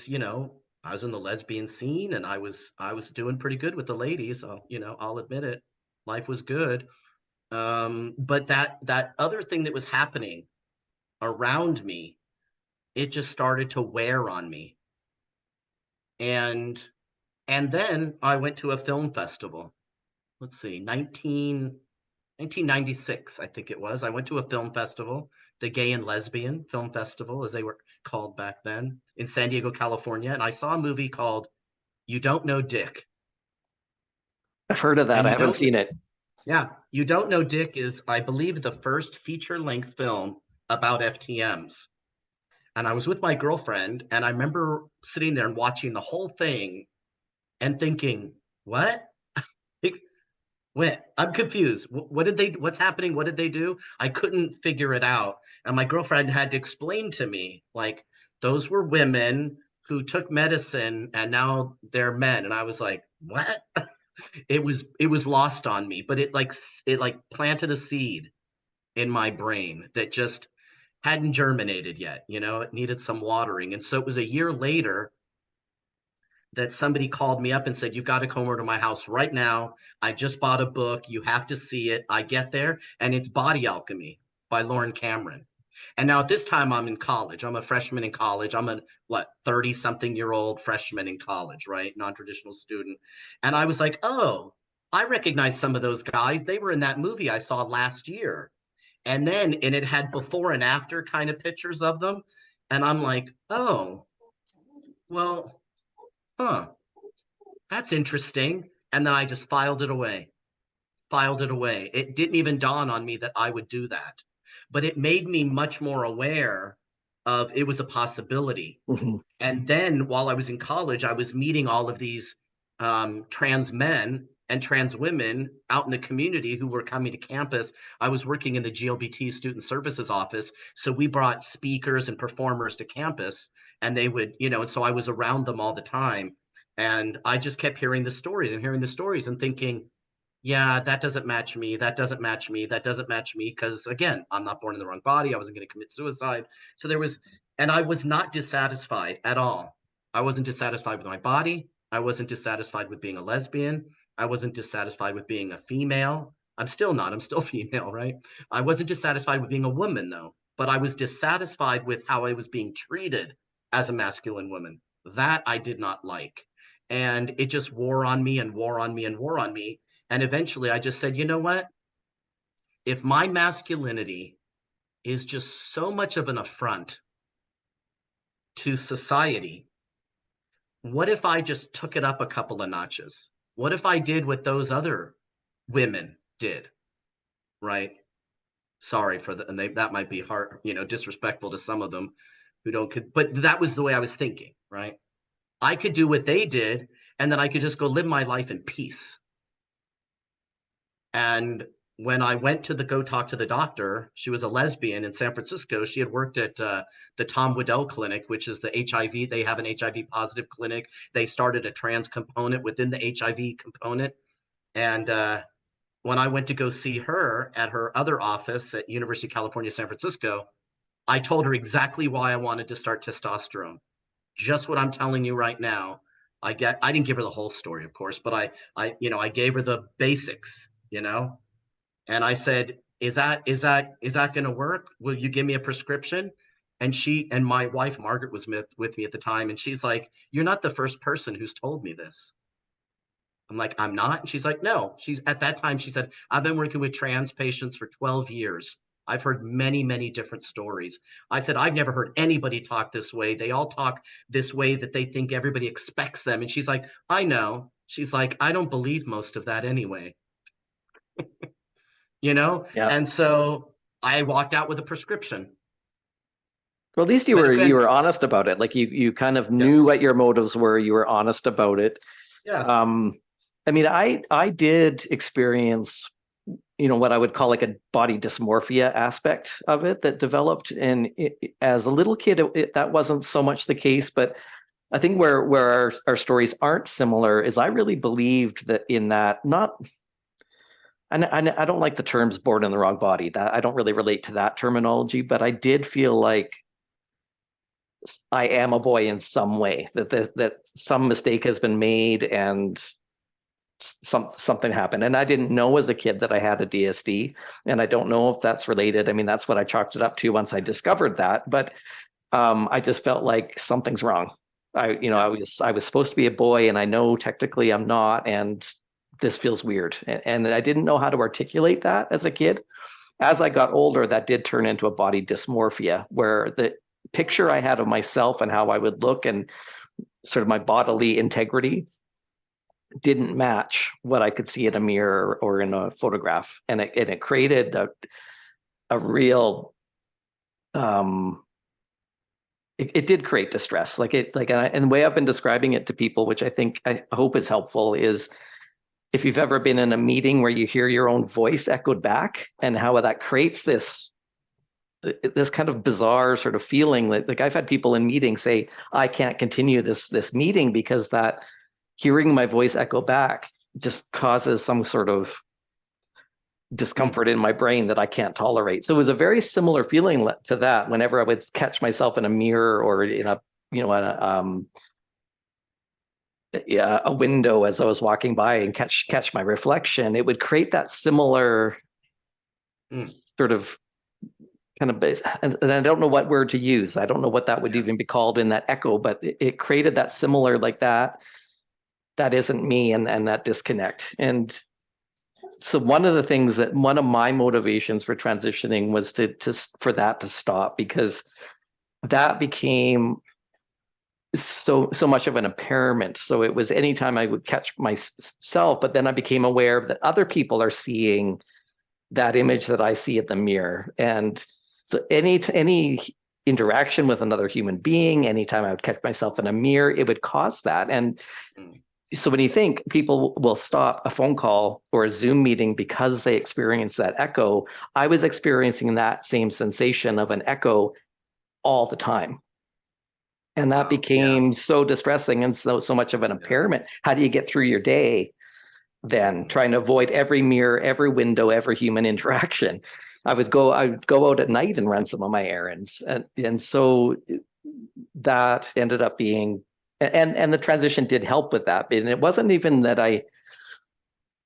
in the lesbian scene, and I was doing pretty good with the ladies. I'll admit it. Life was good. But that other thing that was happening around me, it just started to wear on me. And then I went to a film festival. Let's see, 1996, I think it was. I went to a film festival, the Gay and Lesbian Film Festival, as they were called back then, in San Diego, California. And I saw a movie called You Don't Know Dick. I've heard of that. And I haven't seen it. yeah, You Don't Know Dick is, I believe, the first feature-length film about FTMs. And I was with my girlfriend, and I remember sitting there and watching the whole thing and thinking, what? When I'm confused. What's happening? What did they do? I couldn't figure it out. And my girlfriend had to explain to me, like, those were women who took medicine and now they're men. And I was like, what? It was lost on me, but it like planted a seed in my brain that just hadn't germinated yet. It needed some watering. And so it was a year later that somebody called me up and said, "You've got to come over to my house right now. I just bought a book. You have to see it." I get there, and it's Body Alchemy by Lauren Cameron. And now at this time, I'm in college. I'm a freshman in college. I'm a, 30-something-year-old freshman in college, right? Non-traditional student. And I was like, oh, I recognize some of those guys. They were in that movie I saw last year. And it had before and after kind of pictures of them. And I'm like, oh, well, huh, that's interesting. And then I just filed it away. It didn't even dawn on me that I would do that. But it made me much more aware of it was a possibility. Hmm. And then while I was in college, I was meeting all of these trans men and trans women out in the community who were coming to campus. I was working in the GLBT Student Services office. So we brought speakers and performers to campus, and they would, and so I was around them all the time. And I just kept hearing the stories and hearing the stories and thinking, yeah, that doesn't match me. That doesn't match me. That doesn't match me. Because again, I'm not born in the wrong body. I wasn't going to commit suicide. So and I was not dissatisfied at all. I wasn't dissatisfied with my body. I wasn't dissatisfied with being a lesbian. I wasn't dissatisfied with being a female. I'm still not. I'm still female, right? I wasn't dissatisfied with being a woman, though. But I was dissatisfied with how I was being treated as a masculine woman. That I did not like. And it just wore on me and wore on me and wore on me. And eventually I just said, you know what? If my masculinity is just so much of an affront to society, what if I just took it up a couple of notches? What if I did what those other women did? Right? Sorry for that. And that might be hard, disrespectful to some of them who don't, but that was the way I was thinking, right? I could do what they did, and then I could just go live my life in peace. And when I went to go talk to the doctor, she was a lesbian in San Francisco. She had worked at the Tom Waddell Clinic, which is the HIV. They have an HIV positive clinic. They started a trans component within the HIV component. And when I went to go see her at her other office at University of California, San Francisco, I told her exactly why I wanted to start testosterone. Just what I'm telling you right now. I didn't give her the whole story, of course, but I gave her the basics, and I said, is that going to work? Will you give me a prescription? And my wife, Margaret, was with me at the time. And she's like, you're not the first person who's told me this. I'm like, I'm not. And she's like, no. She's at that time, she said, I've been working with trans patients for 12 years. I've heard many, many different stories. I said, I've never heard anybody talk this way. They all talk this way that they think everybody expects them. And she's like, I know. She's like, I don't believe most of that anyway, you know? Yeah. And so I walked out with a prescription. Well, at least But you again, were honest about it. Like you kind of knew yes. what your motives were. You were honest about it. Yeah. Um, I mean, I did experience, what I would call like a body dysmorphia aspect of it that developed. And as a little kid, that wasn't so much the case. But I think where our stories aren't similar is I really believed that in that not. And I don't like the terms born in the wrong body. That I don't really relate to that terminology, but I did feel like I am a boy in some way, that some mistake has been made and something happened. And I didn't know as a kid that I had a DSD, and I don't know if that's related. I mean, that's what I chalked it up to once I discovered that. But I just felt like something's wrong. Yeah. I was supposed to be a boy, and I know technically I'm not, and this feels weird. And I didn't know how to articulate that as a kid. As I got older, that did turn into a body dysmorphia, where the picture I had of myself and how I would look and sort of my bodily integrity didn't match what I could see in a mirror or in a photograph. And it created a real, it did create distress. And the way I've been describing it to people, which I hope is helpful, is if you've ever been in a meeting where you hear your own voice echoed back and how that creates this kind of bizarre sort of feeling. Like I've had people in meetings say, I can't continue this meeting because that hearing my voice echo back just causes some sort of discomfort in my brain that I can't tolerate. So it was a very similar feeling to that whenever I would catch myself in a mirror or in a window as I was walking by and catch my reflection. It would create that similar Mm. sort of kind of, and I don't know what word to use. I don't know what that would Yeah. even be called in that echo, but it created that similar, like that isn't me, and that disconnect. And so one of my motivations for transitioning was for that to stop, because that became so much of an impairment. So it was anytime I would catch myself, but then I became aware that other people are seeing that image that I see in the mirror. And so any interaction with another human being, anytime I would catch myself in a mirror, it would cause that. And so when you think people will stop a phone call or a Zoom meeting because they experience that echo, I was experiencing that same sensation of an echo all the time. And that Wow. Yeah. became so distressing and so much of an impairment. How do you get through your day then, trying to avoid every mirror, every window, every human interaction? I'd go out at night and run some of my errands. And so that ended up being, and the transition did help with that. And it wasn't even that I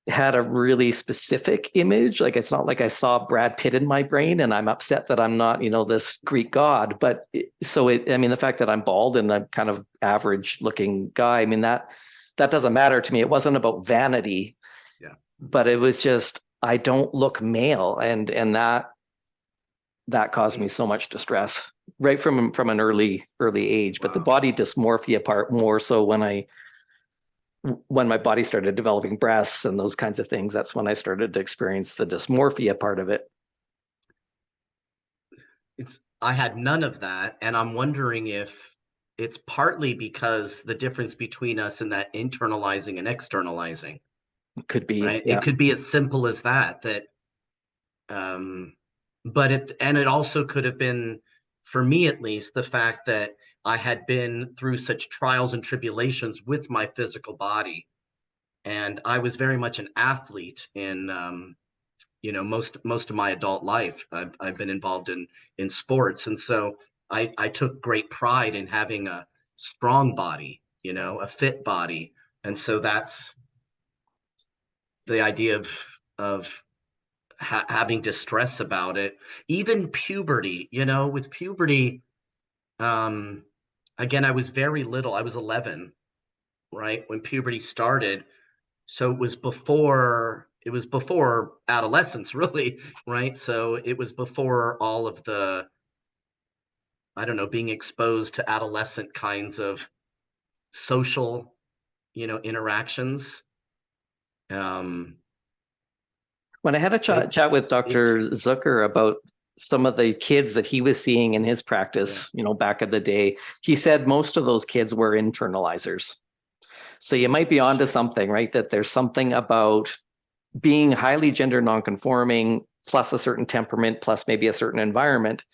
had a really specific image. Like, it's not like I saw Brad Pitt in my brain and I'm upset that I'm not, this Greek god. But the fact that I'm bald and I'm kind of average looking guy, I mean, that doesn't matter to me. It wasn't about vanity, Yeah. but it was just, I don't look male. And that caused me so much distress right from an early age. But the Wow. body dysmorphia part more so when my body started developing breasts and those kinds of things, that's when I started to experience the dysmorphia part of it. I had none of that, and I'm wondering if it's partly because the difference between us and that internalizing and externalizing, It could be, right? It yeah. could be as simple as that, um, but it also could have been, for me at least, the fact that I had been through such trials and tribulations with my physical body, and I was very much an athlete in most of my adult life. I've been involved in sports, and so I took great pride in having a strong body, a fit body. And so that's the idea of having distress about it. Even puberty, with puberty, um again, I was very little. I was 11, right, when puberty started. So it was before adolescence, really, right? So it was before all of the, I don't know, being exposed to adolescent kinds of social, interactions. Um, When I had a it chat with it Dr. Zucker about some of the kids that he was seeing in his Yeah. practice, back in the day, he said most of those kids were internalizers. So you might be onto something, right? That there's something about being highly gender nonconforming, plus a certain temperament, plus maybe a certain environment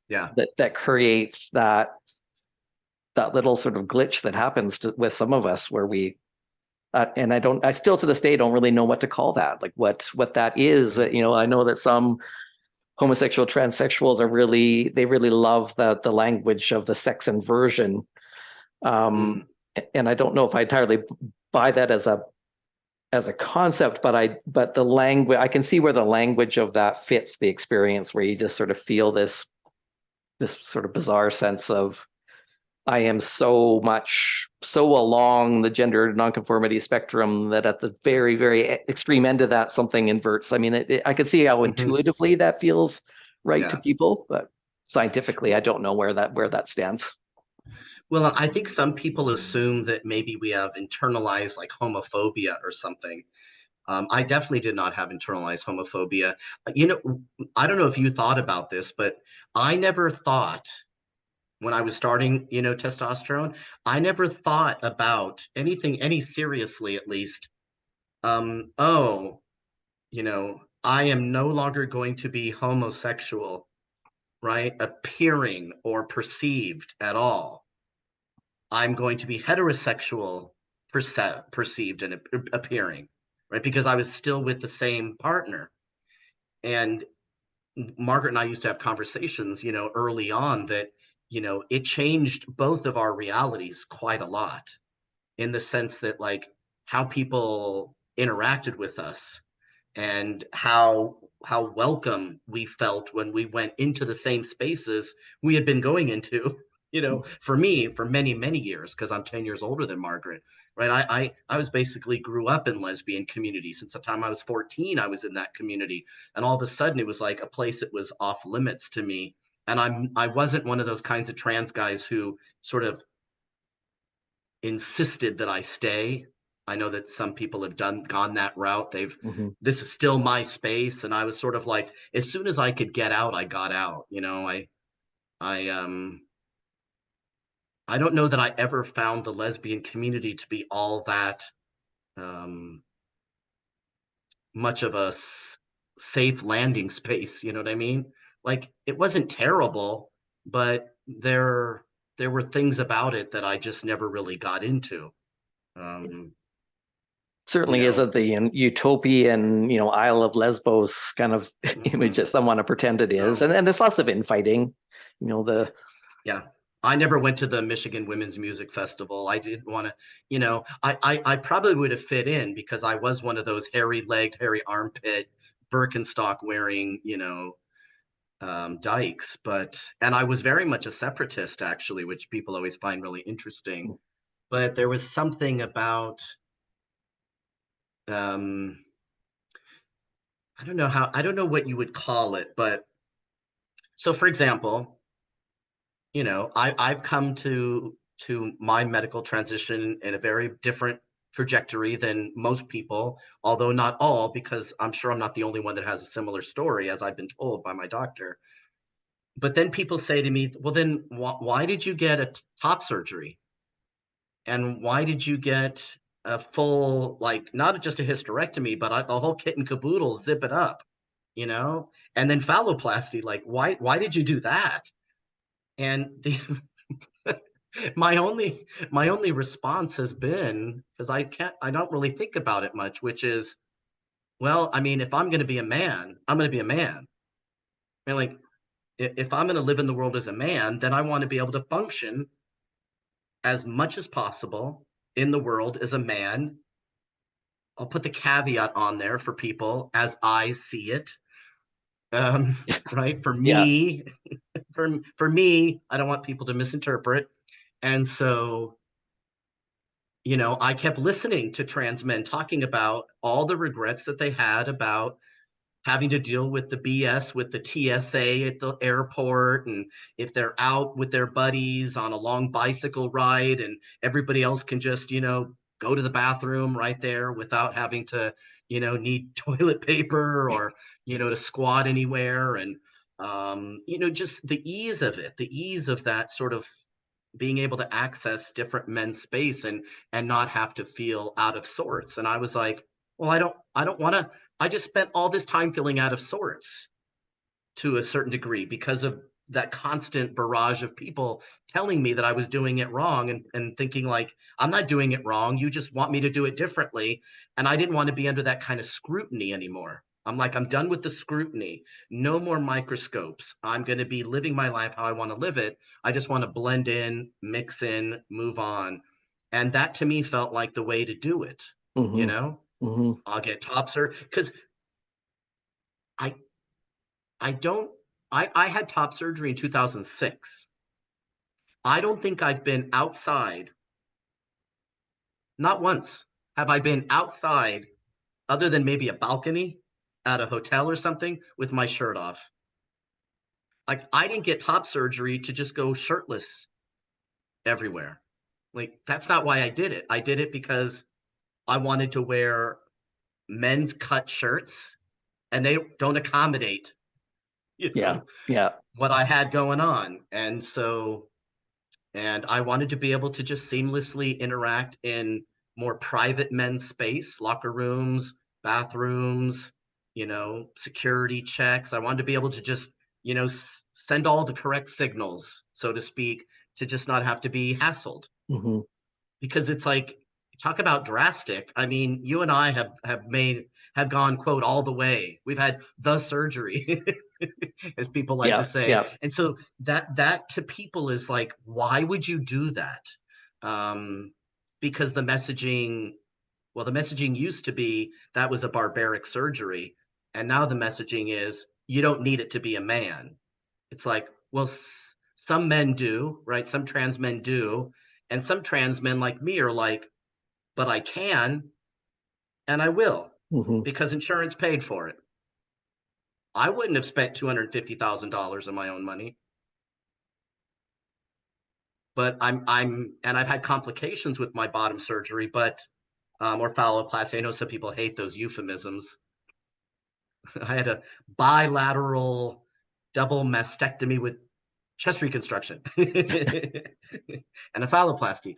Yeah. that creates that little sort of glitch that happens with some of us where we and I still to this day don't really know what to call that, like what that is. Mm, I know that some homosexual transsexuals they really love the language of the sex inversion. mm, And I don't know if I entirely buy that as a concept, but the language, I can see where the language of that fits the experience, where you just sort of feel this sort of bizarre sense of I am so along the gender nonconformity spectrum that at the yeah. very, very extreme end of that, something inverts. I mean, I can see how Hmm. intuitively that feels right to Yeah. people, but scientifically, I don't know where that stands. Well, I think some people assume that maybe we have internalized like homophobia or something. I definitely did not have internalized homophobia. I don't know if you thought about this, but I never thought when I was starting, testosterone, I never thought about anything, any seriously at least. Oh, I am no longer going to be homosexual, right? Appearing or perceived at all. I'm going to be heterosexual, perceived and appearing, right? Because I was still with the same partner. And Margaret and I used to have conversations, early on that, it changed both of our realities quite a lot in the sense that like how people interacted with us and how welcome we felt when we went into the same spaces we had been going into, for me for many many years, because I'm 10 years older than Margaret, right? I was basically grew up in lesbian community. Since the time I was 14 I was in that community, and all of a sudden it was like a place that was off limits to me. And I wasn't one of those kinds of trans guys who sort of insisted that I stay. I know that some people have gone that route. Mhm. This is still my space, and I was sort of like, as soon as I could get out, I got out. I I don't know that I ever found the lesbian community to be all that um, much of a safe landing space. You know what I mean? Like it wasn't terrible, but there were things about it that I just never really got into. Um, you Certainly know, isn't the utopian, Isle of Lesbos kind of image mm-mm, that some want to pretend it is. no. And there's lots of infighting, the Yeah. I never went to the Michigan Women's Music Festival. I didn't want to, I probably would have fit in because I was one of those hairy legged, hairy armpit, Birkenstock wearing, dykes. And I was very much a separatist, actually, which people always find really interesting. But there was something about, um, I don't know what you would call it, but so for example, I've come to my medical transition in a very different trajectory than most people, although not all, because I'm sure I'm not the only one that has a similar story, as I've been told by my doctor. But then people say to me, well, then why did you get a top surgery? And why did you get a full, like, not just a hysterectomy, but the whole kit and caboodle, zip it up, and then phalloplasty? Like, why did you do that? And the my only response has been, because I don't really think about it much, which is, well, I mean, if I'm going to be a man, I'm going to be a man. I mean, like, if I'm going to live in the world as a man, then I want to be able to function as much as possible in the world as a man. I'll put the caveat on there for people as I see it. um, right, for yeah. me, for me, I don't want people to misinterpret. And so I kept listening to trans men talking about all the regrets that they had about having to deal with the BS with the TSA at the airport, and if they're out with their buddies on a long bicycle ride and everybody else can just, go to the bathroom right there without having to, need toilet paper or, to squat anywhere. And, just the ease of it, the ease of that sort of being able to access different men's space and not have to feel out of sorts. And I was like, well, I don't want to. I just spent all this time feeling out of sorts to a certain degree because of that constant barrage of people telling me that I was doing it wrong, and thinking like, I'm not doing it wrong. You just want me to do it differently. And I didn't want to be under that kind of scrutiny anymore. I'm like, I'm done with the scrutiny. No more microscopes. I'm going to be living my life how I want to live it. I just want to blend in, mix in, move on. And that to me felt like the way to do it. You Mm-hmm. know, Mm-hmm. I'll get top surgery because I I don't I had top surgery in 2006. I don't think I've been outside, not once have I been outside other than maybe a balcony at a hotel or something with my shirt off. Like I didn't get top surgery to just go shirtless everywhere. Like that's not why I did it. I did it because I wanted to wear men's cut shirts and they don't accommodate, you Yeah. know, Yeah. what I had going on. And I wanted to be able to just seamlessly interact in more private men's space, locker rooms, bathrooms, security checks. I wanted to be able to just, send all the correct signals, so to speak, to just not have to be hassled. Mm-hmm. Because it's like, talk about drastic. I mean, you and I have gone, quote, all the way. We've had the surgery, as people like to Yeah. say. Yeah. And so that to people is like, why would you do that? Um, because the messaging used to be that was a barbaric surgery, and now the messaging is you don't need it to be a man. It's like, well, some men do, right? Some trans men do, and some trans men like me are like, but I can and I will Mm-hmm. because insurance paid for it. I wouldn't have spent $250,000 of my own money, but and I've had complications with my bottom surgery, but or phalloplasty. I know some people hate those euphemisms. I had a bilateral double mastectomy with chest reconstruction and a phalloplasty.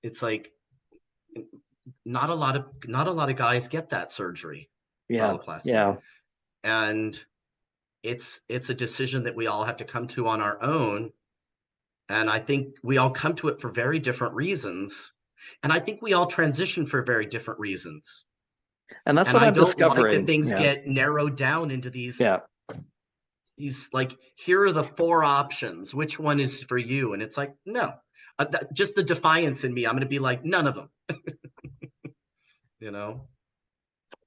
It's like not a lot of guys get that surgery, Yeah. phalloplasty, Yeah. and it's a decision that we all have to come to on our own. And I think we all come to it for very different reasons. And I think we all transition for very different reasons. And that's And what I I'm don't like that discovering. things Yeah. get narrowed down into these Yeah. these like, here are the four options. Which one is for you? And it's like, no, just the defiance in me. I'm going to be like, none of them, you know?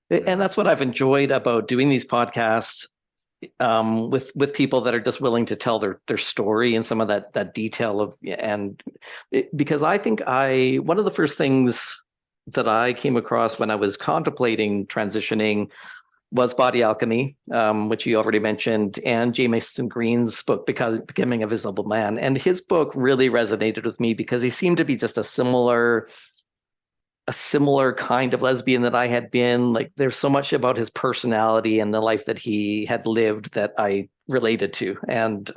And Yeah. that's what I've enjoyed about doing these podcasts, with people that are just willing to tell their story and some of that detail of, and because I think one of the first things that I came across when I was contemplating transitioning was Body Alchemy, which you already mentioned, and Jameson Green's book, Becoming a Visible Man. And his book really resonated with me because he seemed to be just a similar kind of lesbian that I had been. Like, there's so much about his personality and the life that he had lived that I related to. And,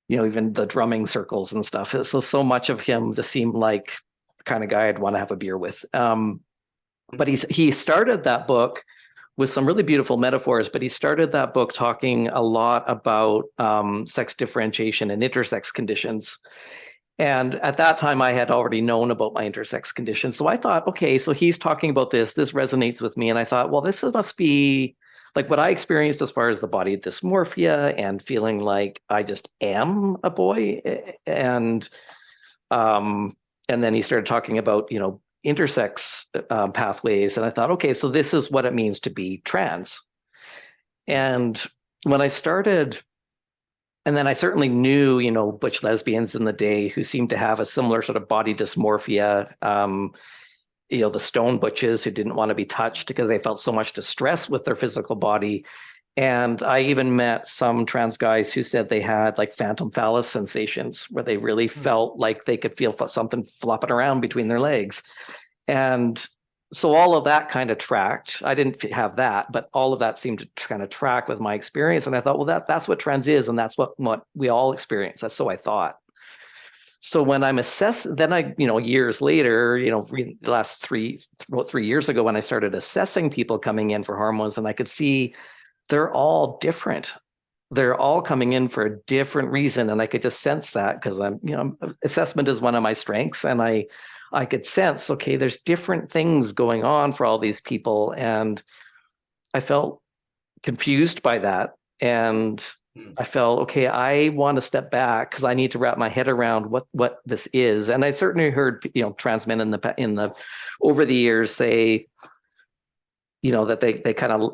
even the drumming circles and stuff. So much of him just seemed like the kind of guy I'd want to have a beer with. But he started that book with some really beautiful metaphors, but he started that book talking a lot about sex differentiation and intersex conditions. And at that time, I had already known about my intersex condition. So I thought, okay, so he's talking about this. This resonates with me. And I thought, well, this must be like what I experienced as far as the body dysmorphia and feeling like I just am a boy. Um, and then he started talking about, intersex pathways. And I thought, okay, so this is what it means to be trans. And when I started And then I certainly knew, butch lesbians in the day who seemed to have a similar sort of body dysmorphia. The stone butches who didn't want to be touched because they felt so much distress with their physical body. And I even met some trans guys who said they had like phantom phallus sensations where they really felt like they could feel something flopping around between their legs. And so all of that kind of tracked. I didn't have that, but all of that seemed to kind of track with my experience. And I thought, well, that's what trans is, and that's what we all experience. That's so I thought. So when I'm assessed, then years later, the last about 3 years ago, when I started assessing people coming in for hormones, and I could see they're all different. They're all coming in for a different reason, and I could just sense that because assessment is one of my strengths, and I could sense, okay, there's different things going on for all these people, and I felt confused by that, and I felt, okay, I want to step back because I need to wrap my head around what this is. And I certainly heard, trans men in the over the years say, that they kind of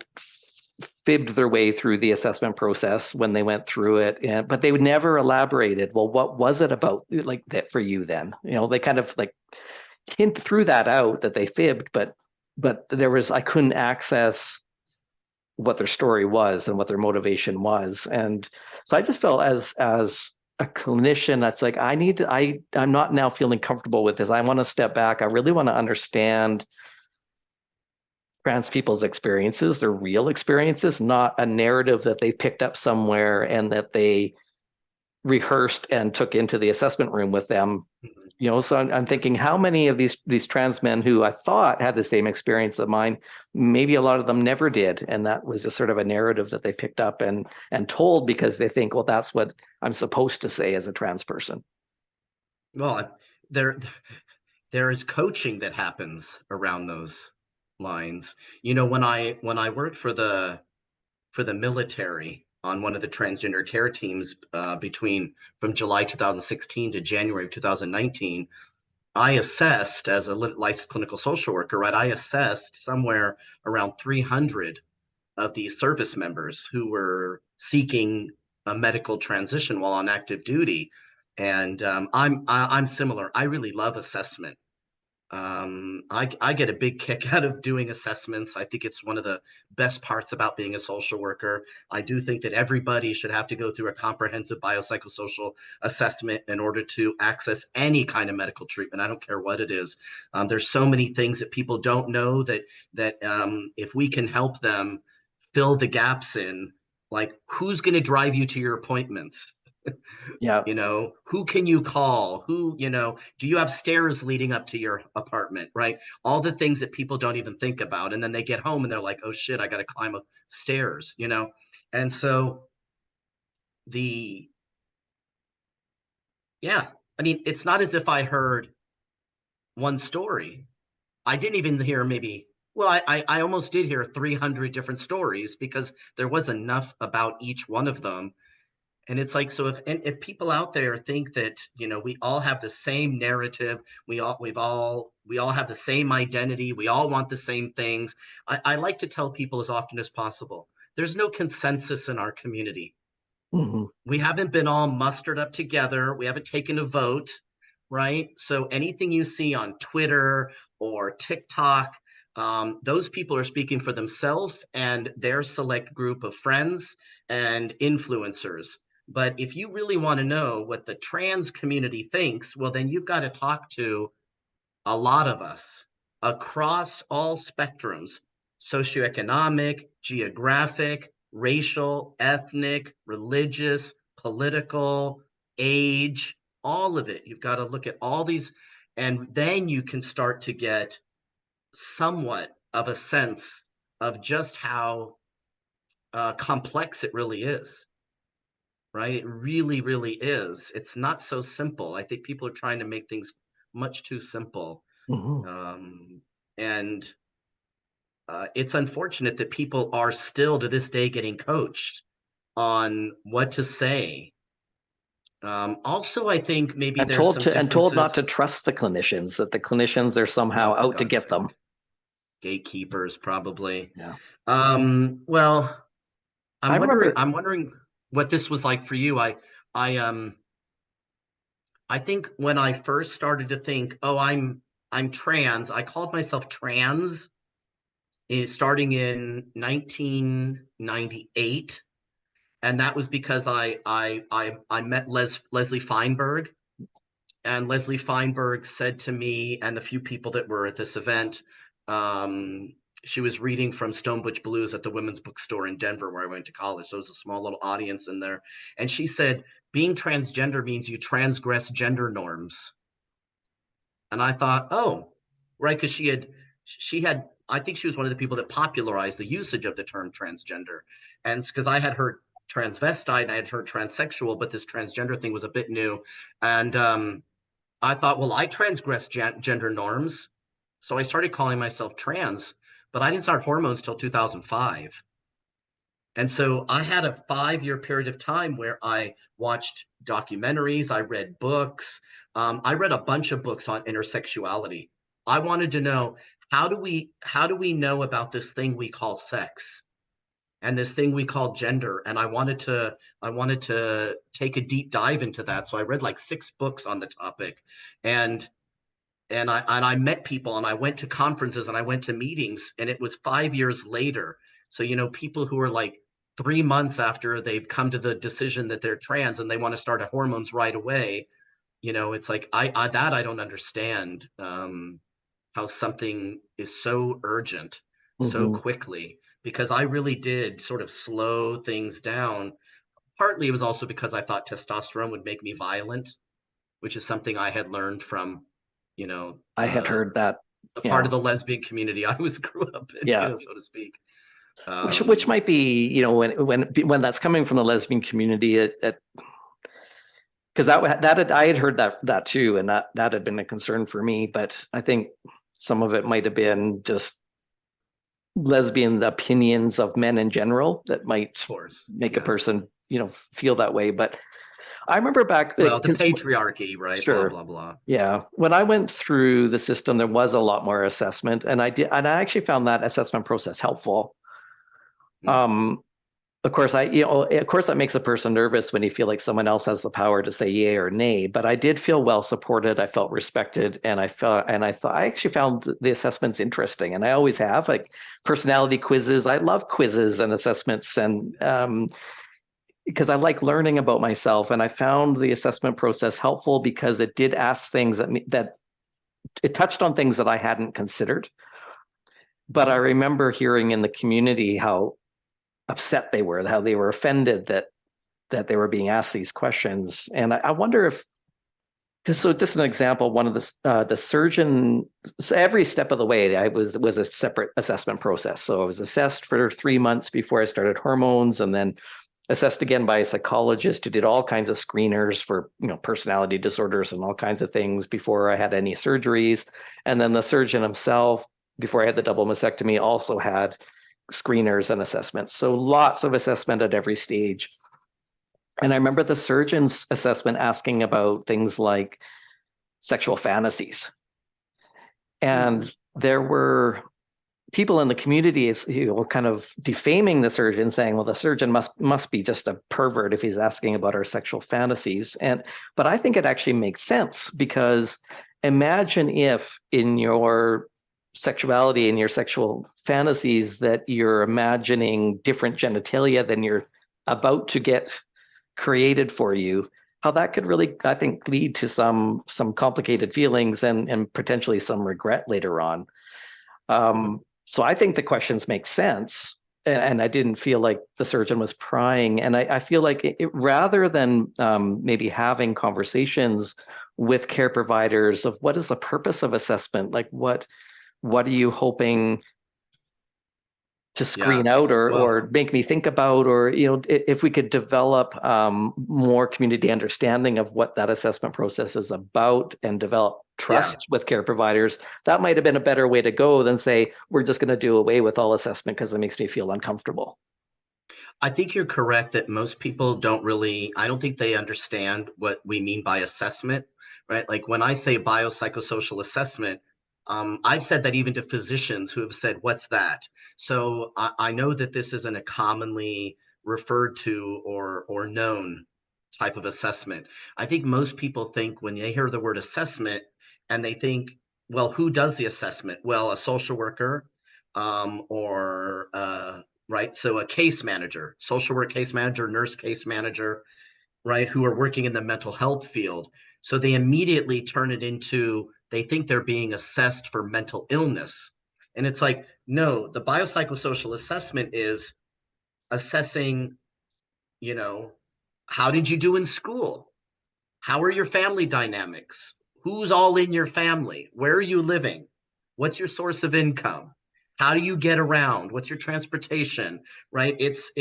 fibbed their way through the assessment process when they went through it, but they would never elaborated. Well, what was it about like that for you then? They kind of like hint through that out that they fibbed, but I couldn't access what their story was and what their motivation was. And so I just felt as a clinician, that's like, I'm not now feeling comfortable with this. I want to step back. I really want to understand trans people's experiences, their real experiences, not a narrative that they picked up somewhere and that they rehearsed and took into the assessment room with them. So I'm thinking, how many of these trans men who I thought had the same experience of mine, maybe a lot of them never did, and that was just sort of a narrative that they picked up and told because they think, well, that's what I'm supposed to say as a trans person. Well, there is coaching that happens around those lines. When I worked for the military on one of the transgender care teams from July 2016 to January of 2019, I assessed as a licensed clinical social worker, right? I assessed somewhere around 300 of these service members who were seeking a medical transition while on active duty. And I'm similar. I really love assessment. I get a big kick out of doing assessments. I think it's one of the best parts about being a social worker. I do think that everybody should have to go through a comprehensive biopsychosocial assessment in order to access any kind of medical treatment. I don't care what it is. There's so many things that people don't know that if we can help them fill the gaps in, like who's going to drive you to your appointments? Yeah. Who can you call? Do you have stairs leading up to your apartment, right? All the things that people don't even think about. And then they get home and they're like, oh shit, I got to climb up stairs, And so it's not as if I heard one story. I didn't even hear I almost did hear 300 different stories because there was enough about each one of them. And it's like, so if people out there think that, we all have the same narrative, we all have the same identity, we all want the same things. I like to tell people as often as possible, there's no consensus in our community. Mm-hmm. We haven't been all mustered up together. We haven't taken a vote, right? So anything you see on Twitter or TikTok, those people are speaking for themselves and their select group of friends and influencers. But if you really want to know what the trans community thinks, well, then you've got to talk to a lot of us across all spectrums, socioeconomic, geographic, racial, ethnic, religious, political, age, all of it. You've got to look at all these, and then you can start to get somewhat of a sense of just how complex it really is. Right? It really, really is. It's not so simple. I think people are trying to make things much too simple. Mm-hmm. And it's unfortunate that people are still to this day getting coached on what to say. Also, I think maybe there's some differences. And told not to trust the clinicians, that the clinicians are somehow out to get them. Gatekeepers, probably. Yeah. Well, I'm wondering. what this was like for you. I I think when I first started to think, oh, I'm trans, I called myself trans starting in 1998. And that was because I met Leslie Feinberg, and Leslie Feinberg said to me and the few people that were at this event, um, she was reading from Stonebridge Blues at the Women's Bookstore in Denver, where I went to college. So it was a small little audience in there. And she said, being transgender means you transgress gender norms. And I thought, oh, right, because I think she was one of the people that popularized the usage of the term transgender. And because I had heard transvestite and I had heard transsexual, but this transgender thing was a bit new. And I thought, well, I transgress gender norms. So I started calling myself trans, but I didn't start hormones till 2005. And so I had a 5-year period of time where I watched documentaries, I read books. I read a bunch of books on intersexuality. I wanted to know, how do we know about this thing we call sex and this thing we call gender? And I wanted to take a deep dive into that. So I read like 6 books on the topic, and and I met people, and I went to conferences, and I went to meetings, and it was 5 years later. So, people who are like 3 months after they've come to the decision that they're trans and they want to start hormones right away, it's like I don't understand, how something is so urgent so Hmm. quickly, because I really did sort of slow things down. Partly it was also because I thought testosterone would make me violent, which is something I had learned from, you know, I had heard that. a part Yeah, of the lesbian community I was grew up in, yeah. so to speak. Which might be, when that's coming from the lesbian community, because I had heard that too, and that had been a concern for me. But I think some of it might have been just lesbian opinions of men in general that might Of course, make a yeah. person, feel that way. But I remember back, Well, the because patriarchy, right? Blah sure, blah blah. yeah, when I went through the system, there was a lot more assessment, and I actually found that assessment process helpful. Mm. Um, of course, that makes a person nervous when you feel like someone else has the power to say yay or nay. But I did feel well supported. I felt respected, and I actually found the assessments interesting, and I always have, like, personality quizzes. I love quizzes and assessments, and because I like learning about myself, and I found the assessment process helpful because it did ask things that it touched on things that I hadn't considered. But I remember hearing in the community how upset they were, how they were offended that they were being asked these questions. And I wonder if, just an example, one of the surgeon, so every step of the way, I was a separate assessment process. So I was assessed for 3 months before I started hormones, and then assessed again by a psychologist who did all kinds of screeners for, personality disorders and all kinds of things before I had any surgeries. And then the surgeon himself, before I had the double mastectomy, also had screeners and assessments. So lots of assessment at every stage. And I remember the surgeon's assessment asking about things like sexual fantasies. And there were people in the community, kind of defaming the surgeon, saying, well, the surgeon must be just a pervert if he's asking about our sexual fantasies. But I think it actually makes sense, because imagine if in your sexuality and your sexual fantasies that you're imagining different genitalia than you're about to get created for you, how that could really, I think, lead to some complicated feelings and potentially some regret later on. So I think the questions make sense, and I didn't feel like the surgeon was prying. And I feel like rather than maybe having conversations with care providers of what is the purpose of assessment, like what are you hoping to Yeah. screen out, Well, or make me think about, or if we could develop more community understanding of what that assessment process is about, and develop yeah. trust with care providers, that might have been a better way to go than say we're just going to do away with all assessment because it makes me feel uncomfortable. I think you're correct that most people don't really, I don't think they understand what we mean by assessment, right? Like when I say biopsychosocial assessment, I've said that even to physicians who have said, what's that? So I know that this isn't a commonly referred to or known type of assessment. I think most people think when they hear the word assessment and they think, well, who does the assessment? Well, a social worker, or right. So a case manager, social work case manager, nurse case manager, right, who are working in the mental health field. So they immediately turn it into, they think they're being assessed for mental illness. And it's like, no, the biopsychosocial assessment is assessing, you know, how did you do in school? How are your family dynamics? Who's all in your family? Where are you living? What's your source of income? How do you get around? What's your transportation? Right? It's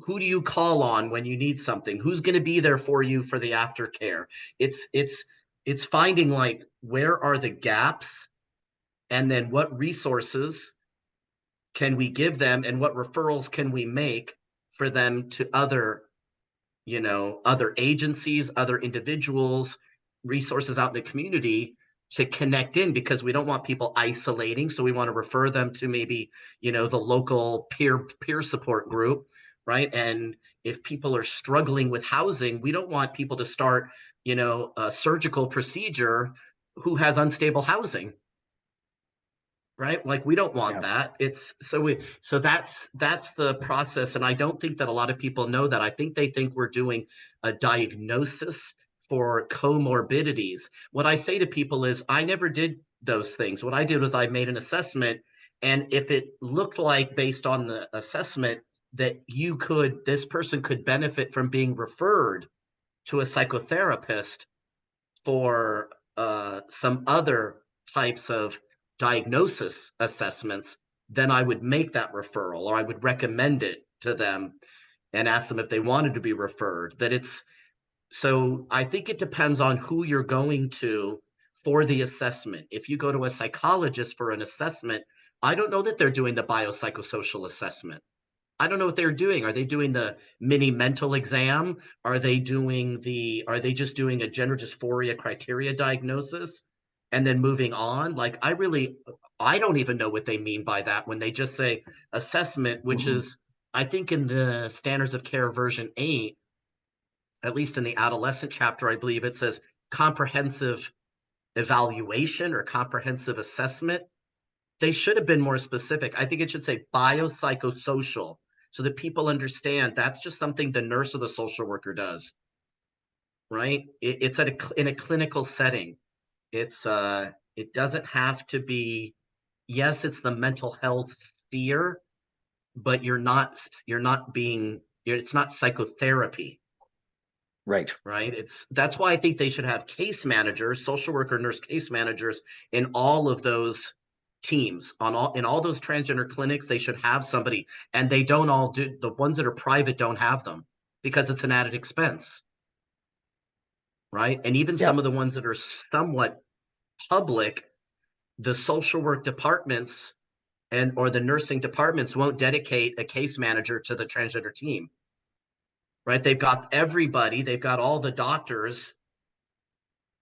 who do you call on when you need something? Who's going to be there for you for the aftercare? It's finding like where are the gaps, and then what resources can we give them, and what referrals can we make for them to other, other agencies, other individuals, resources out in the community to connect in, because we don't want people isolating. So we want to refer them to maybe, the local peer support group, right? And if people are struggling with housing, we don't want people to start, a surgical procedure who has unstable housing, right? Like we don't want that. It's so that's the process. And I don't think that a lot of people know that. I think they think we're doing a diagnosis for comorbidities. What I say to people is I never did those things. What I did was I made an assessment, and if it looked like based on the assessment that this person could benefit from being referred to a psychotherapist for some other types of diagnosis assessments, then I would make that referral, or I would recommend it to them and ask them if they wanted to be referred. So I think it depends on who you're going to for the assessment. If you go to a psychologist for an assessment, I don't know that they're doing the biopsychosocial assessment. I don't know what they're doing. Are they doing the mini mental exam? Are they just doing a gender dysphoria criteria diagnosis and then moving on? Like I don't even know what they mean by that when they just say assessment, which is, I think in the Standards of Care version 8, at least in the adolescent chapter, I believe it says comprehensive evaluation or comprehensive assessment. They should have been more specific. I think it should say biopsychosocial, so that people understand that's just something the nurse or the social worker does, right? It's in a clinical setting. It doesn't have to be. Yes, it's the mental health sphere, but it's not psychotherapy. Right. Right. That's why I think they should have case managers, social worker, nurse case managers in all of those teams, in all those transgender clinics. They should have somebody, and they don't all do. The ones that are private don't have them because it's an added expense. Right. And even some of the ones that are somewhat public, the social work departments or the nursing departments won't dedicate a case manager to the transgender team. Right. They've got everybody, they've got all the doctors,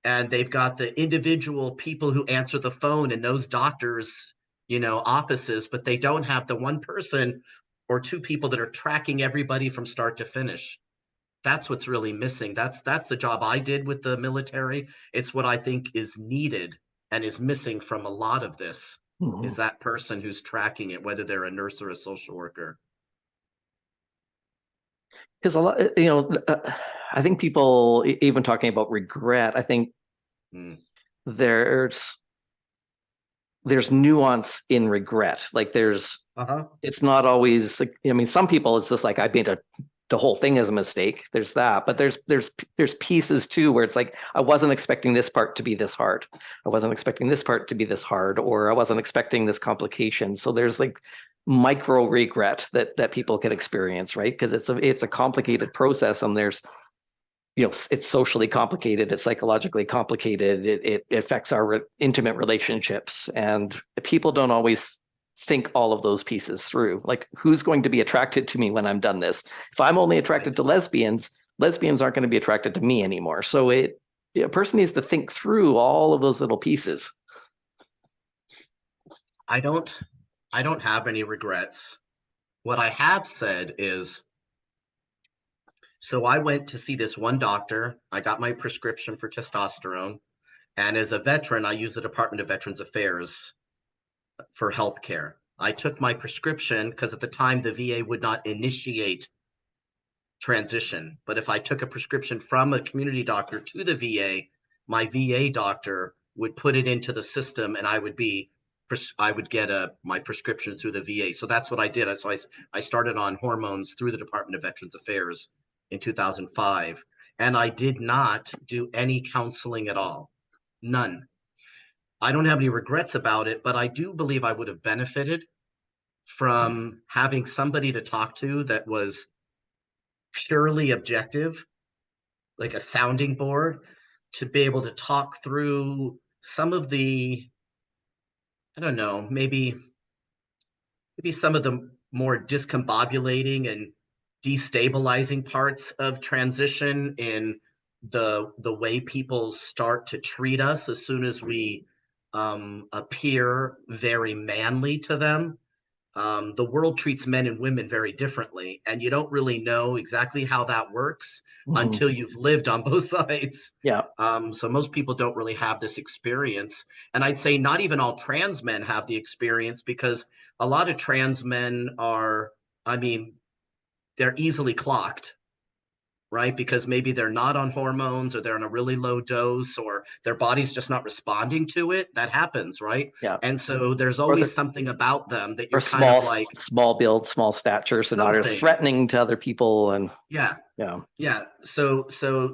and they've got the individual people who answer the phone in those doctors, offices, but they don't have the one person or two people that are tracking everybody from start to finish. That's what's really missing. That's the job I did with the military. It's what I think is needed and is missing from a lot of this, is that person who's tracking it, whether they're a nurse or a social worker. Because a lot, I think people, even talking about regret, I think there's nuance in regret. Like it's not always like, some people, it's just like, I made the whole thing is a mistake. There's that, but there's pieces too, where it's like, I wasn't expecting this part to be this hard. I wasn't expecting this part to be this hard, or I wasn't expecting this complication. So there's like micro regret that people can experience, right? Because it's a complicated process, and there's, it's socially complicated, it's psychologically complicated, it affects our intimate relationships, and people don't always think all of those pieces through. Like, who's going to be attracted to me when I'm done this? If I'm only attracted to lesbians aren't going to be attracted to me anymore. So a person needs to think through all of those little pieces. I don't have any regrets What I have said is, so I went to see this one doctor. I got my prescription for testosterone. And as a veteran, I use the Department of Veterans Affairs for healthcare. I took my prescription because at the time the VA would not initiate transition. But if I took a prescription from a community doctor to the VA, my VA doctor would put it into the system, and I would get my prescription through the VA. So that's what I did. So I started on hormones through the Department of Veterans Affairs in 2005, and I did not do any counseling at all, none. I don't have any regrets about it, but I do believe I would have benefited from having somebody to talk to that was purely objective, like a sounding board, to be able to talk through some of the, I don't know, maybe some of the more discombobulating and destabilizing parts of transition in the way people start to treat us as soon as we appear very manly to them. The world treats men and women very differently, and you don't really know exactly how that works Mhm. until you've lived on both sides. Yeah. So most people don't really have this experience. And I'd say not even all trans men have the experience, because a lot of trans men are, I mean, they're easily clocked, right? Because maybe they're not on hormones, or they're on a really low dose, or their body's just not responding to it. That happens, right? Yeah. And so there's Or always the something about them that or you're kind of small like, small build, small stature, so not as something. threatening to other people. And Yeah. yeah, Yeah. So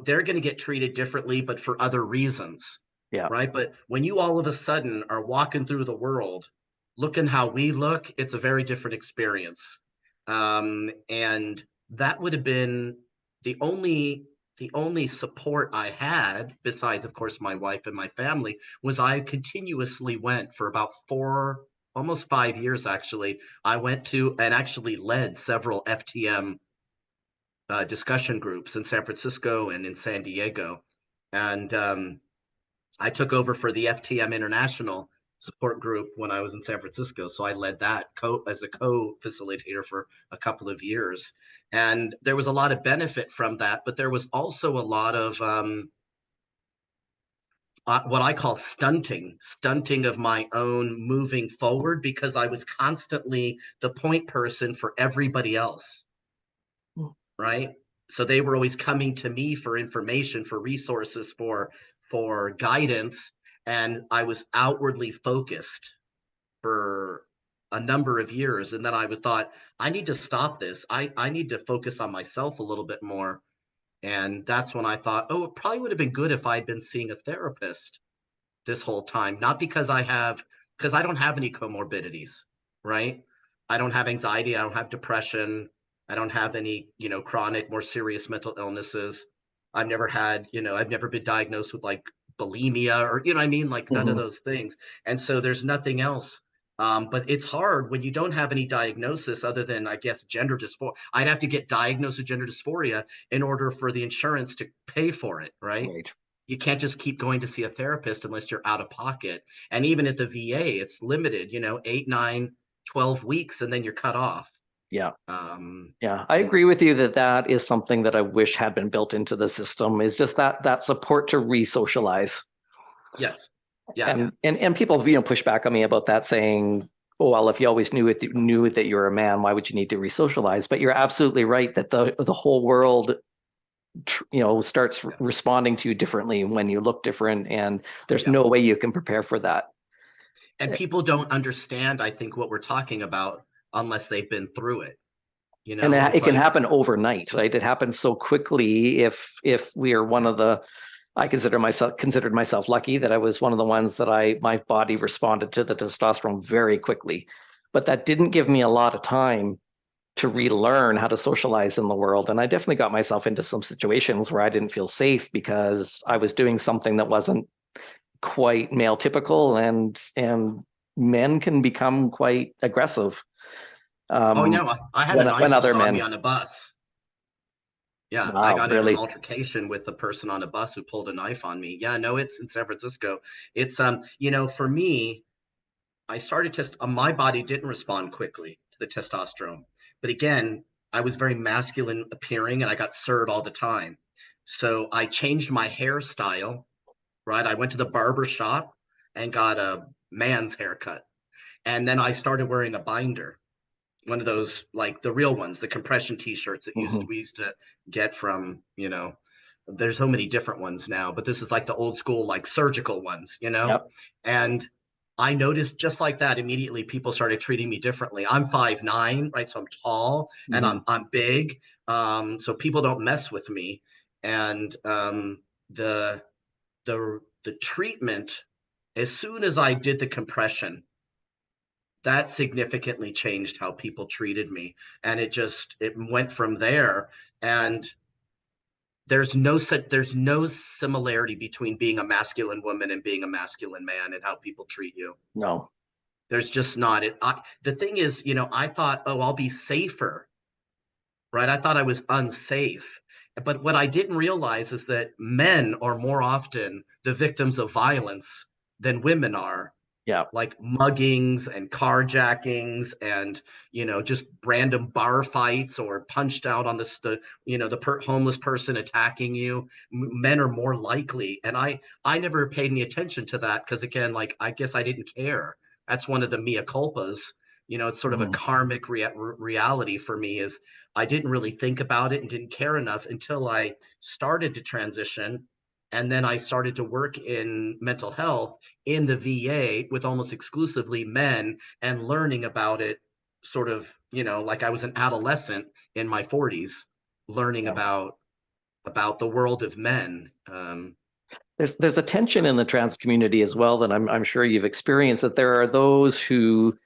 they're going to get treated differently, but for other reasons, yeah, right? But when you all of a sudden are walking through the world looking how we look, it's a very different experience. And that would have been the only support I had, besides, of course, my wife and my family, was I continuously went for about 4, almost 5 years actually. I went to and actually led several FTM discussion groups in San Francisco and in San Diego. And I took over for the FTM International support group when I was in San Francisco. So I led that as a co-facilitator for a couple of years. And there was a lot of benefit from that, but there was also a lot of what I call stunting of my own moving forward, because I was constantly the point person for everybody else, right? So they were always coming to me for information, for resources, for guidance, and I was outwardly focused for a number of years. And then I was thought, I need to stop this. I need to focus on myself a little bit more. And that's when I thought, oh, it probably would have been good if I'd been seeing a therapist this whole time. Not because I don't have any comorbidities, right? I don't have anxiety. I don't have depression. I don't have any, chronic, more serious mental illnesses. I've never been diagnosed with like bulimia, or, what I mean? Like none of hmm those things. And so there's nothing else. But it's hard when you don't have any diagnosis other than, I guess, gender dysphoria. I'd have to get diagnosed with gender dysphoria in order for the insurance to pay for it, right? right, You can't just keep going to see a therapist unless you're out of pocket. And even at the VA, it's limited, 8, 9, 12 weeks, and then you're cut off. yeah. Um, Yeah, I and agree with you that that is something that I wish had been built into the system, is just that support to re-socialize. yes, yeah, And people, push back on me about that, saying, "Oh, well, if you always knew that you're a man, why would you need to re-socialize?" But you're absolutely right that the whole world, starts yeah, responding to you differently when you look different, and there's yeah. no way you can prepare for that. And people don't understand, I think, what we're talking about unless they've been through it. And It's it can like, happen overnight, right? It happens so quickly. If we are one yeah, of the, I considered myself lucky that I was one of the ones that my body responded to the testosterone very quickly, but that didn't give me a lot of time to relearn how to socialize in the world. And I definitely got myself into some situations where I didn't feel safe because I was doing something that wasn't quite male typical, and men can become quite aggressive oh um, no, I had a when knife other pulled on me men. on a bus. Yeah, I Wow, got into an really? altercation with the person on a bus who pulled a knife on me. Yeah, no, it's in San Francisco. It's for me, I started to my body didn't respond quickly to the testosterone. But again, I was very masculine appearing and I got SIR'd all the time. So I changed my hairstyle, right? I went to the barber shop and got a man's haircut. And then I started wearing a binder, one of those, like the real ones, the compression t-shirts that Hmm. we used to get from, there's so many different ones now, but this is like the old school, like surgical ones, Yep. and I noticed just like that immediately people started treating me differently. I'm 5'9", right? So I'm tall and Hmm. I'm big. So people don't mess with me. And the the treatment, as soon as I did the compression, that significantly changed how people treated me. And it went from there. And there's no similarity between being a masculine woman and being a masculine man and how people treat you. No. There's just not it. The thing is, I thought, oh, I'll be safer, right? I thought I was unsafe. But what I didn't realize is that men are more often the victims of violence than women are, Yeah. like muggings and carjackings and just random bar fights or punched out on the homeless person attacking you. Men are more likely, and I never paid any attention to that because, again, like, I guess I didn't care. That's one of the mea culpas. It's sort of a Hmm. karmic reality for me, is I didn't really think about it and didn't care enough until I started to transition, and then I started to work in mental health in the VA with almost exclusively men, and learning about it sort of, like I was an adolescent in my 40s, learning Yeah. about the world of men. There's a tension in the trans community as well that I'm sure you've experienced, that there are those who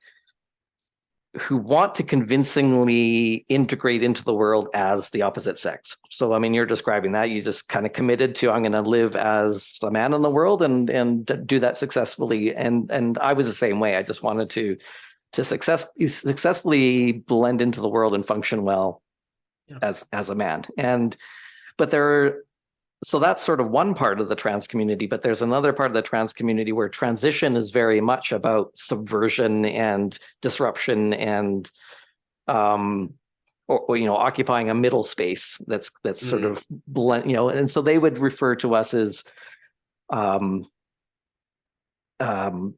want to convincingly integrate into the world as the opposite sex. So, I mean, you're describing that. You just kind of committed to, I'm going to live as a man in the world and do that successfully. And I was the same way. I just wanted to successfully blend into the world and function well Yeah. as a man. But so that's sort of one part of the trans community, but there's another part of the trans community where transition is very much about subversion and disruption and occupying a middle space that's sort Mm, of blend, and so they would refer to us as um, um,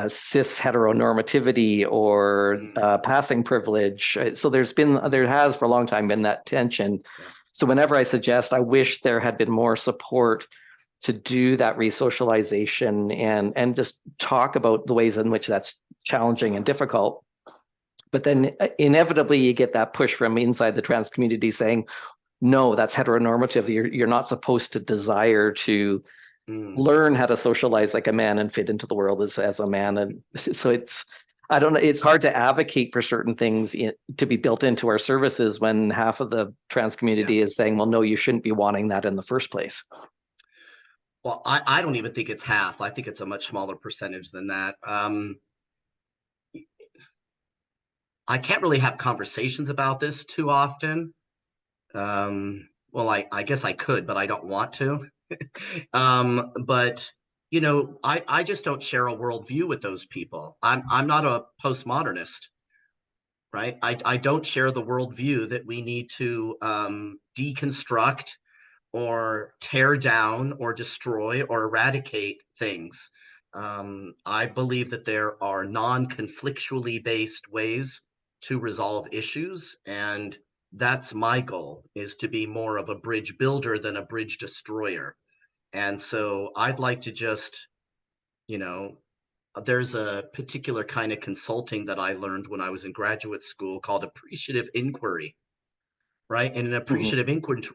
cis heteronormativity or mm, passing privilege. So there has for a long time been that tension. yeah. So whenever I suggest, I wish there had been more support to do that resocialization and just talk about the ways in which that's challenging and difficult. But then inevitably you get that push from inside the trans community saying, no, that's heteronormative. You're not supposed to desire to Mm, learn how to socialize like a man and fit into the world as a man. And so I don't know, it's hard to advocate for certain things to be built into our services when half of the trans yeah. community is saying, well, no, you shouldn't be wanting that in the first place. Well, I don't even think it's half. I think it's a much smaller percentage than that. I can't really have conversations about this too often. Well, I guess I could, but I don't want to. But I just don't share a worldview with those people. I'm not a postmodernist, right? I don't share the worldview that we need to deconstruct or tear down or destroy or eradicate things. I believe that there are non-conflictually based ways to resolve issues, and that's my goal, is to be more of a bridge builder than a bridge destroyer. And so I'd like to just, you know, there's a particular kind of consulting that I learned when I was in graduate school called appreciative inquiry, right? In an Mhm. appreciative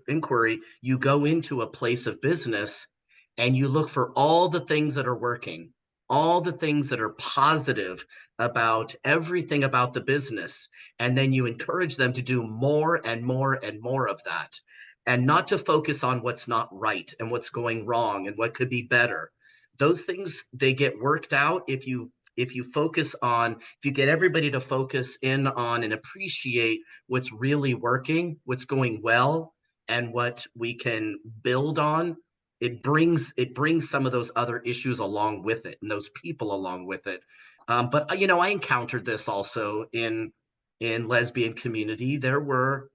inquiry, you go into a place of business and you look for all the things that are working, all the things that are positive about everything about the business. And then you encourage them to do more and more and more of that, and not to focus on what's not right and what's going wrong and what could be better. Those things, they get worked out if you get everybody to focus in on and appreciate what's really working, what's going well, and what we can build on. It brings some of those other issues along with it, and those people along with it. But you know, I encountered this also in lesbian community. There were,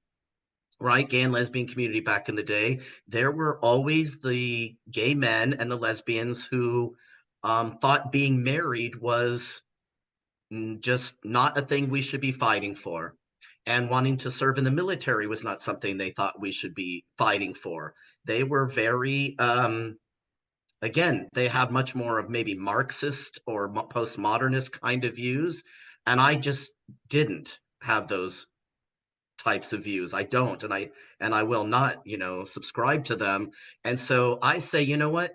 right, gay and lesbian community back in the day. There were always the gay men and the lesbians who thought being married was just not a thing we should be fighting for. And wanting to serve in the military was not something they thought we should be fighting for. They were very, again, they have much more of maybe Marxist or postmodernist kind of views. And I just didn't have those types of views. I don't, and I will not, you know, subscribe to them. And so I say, you know what?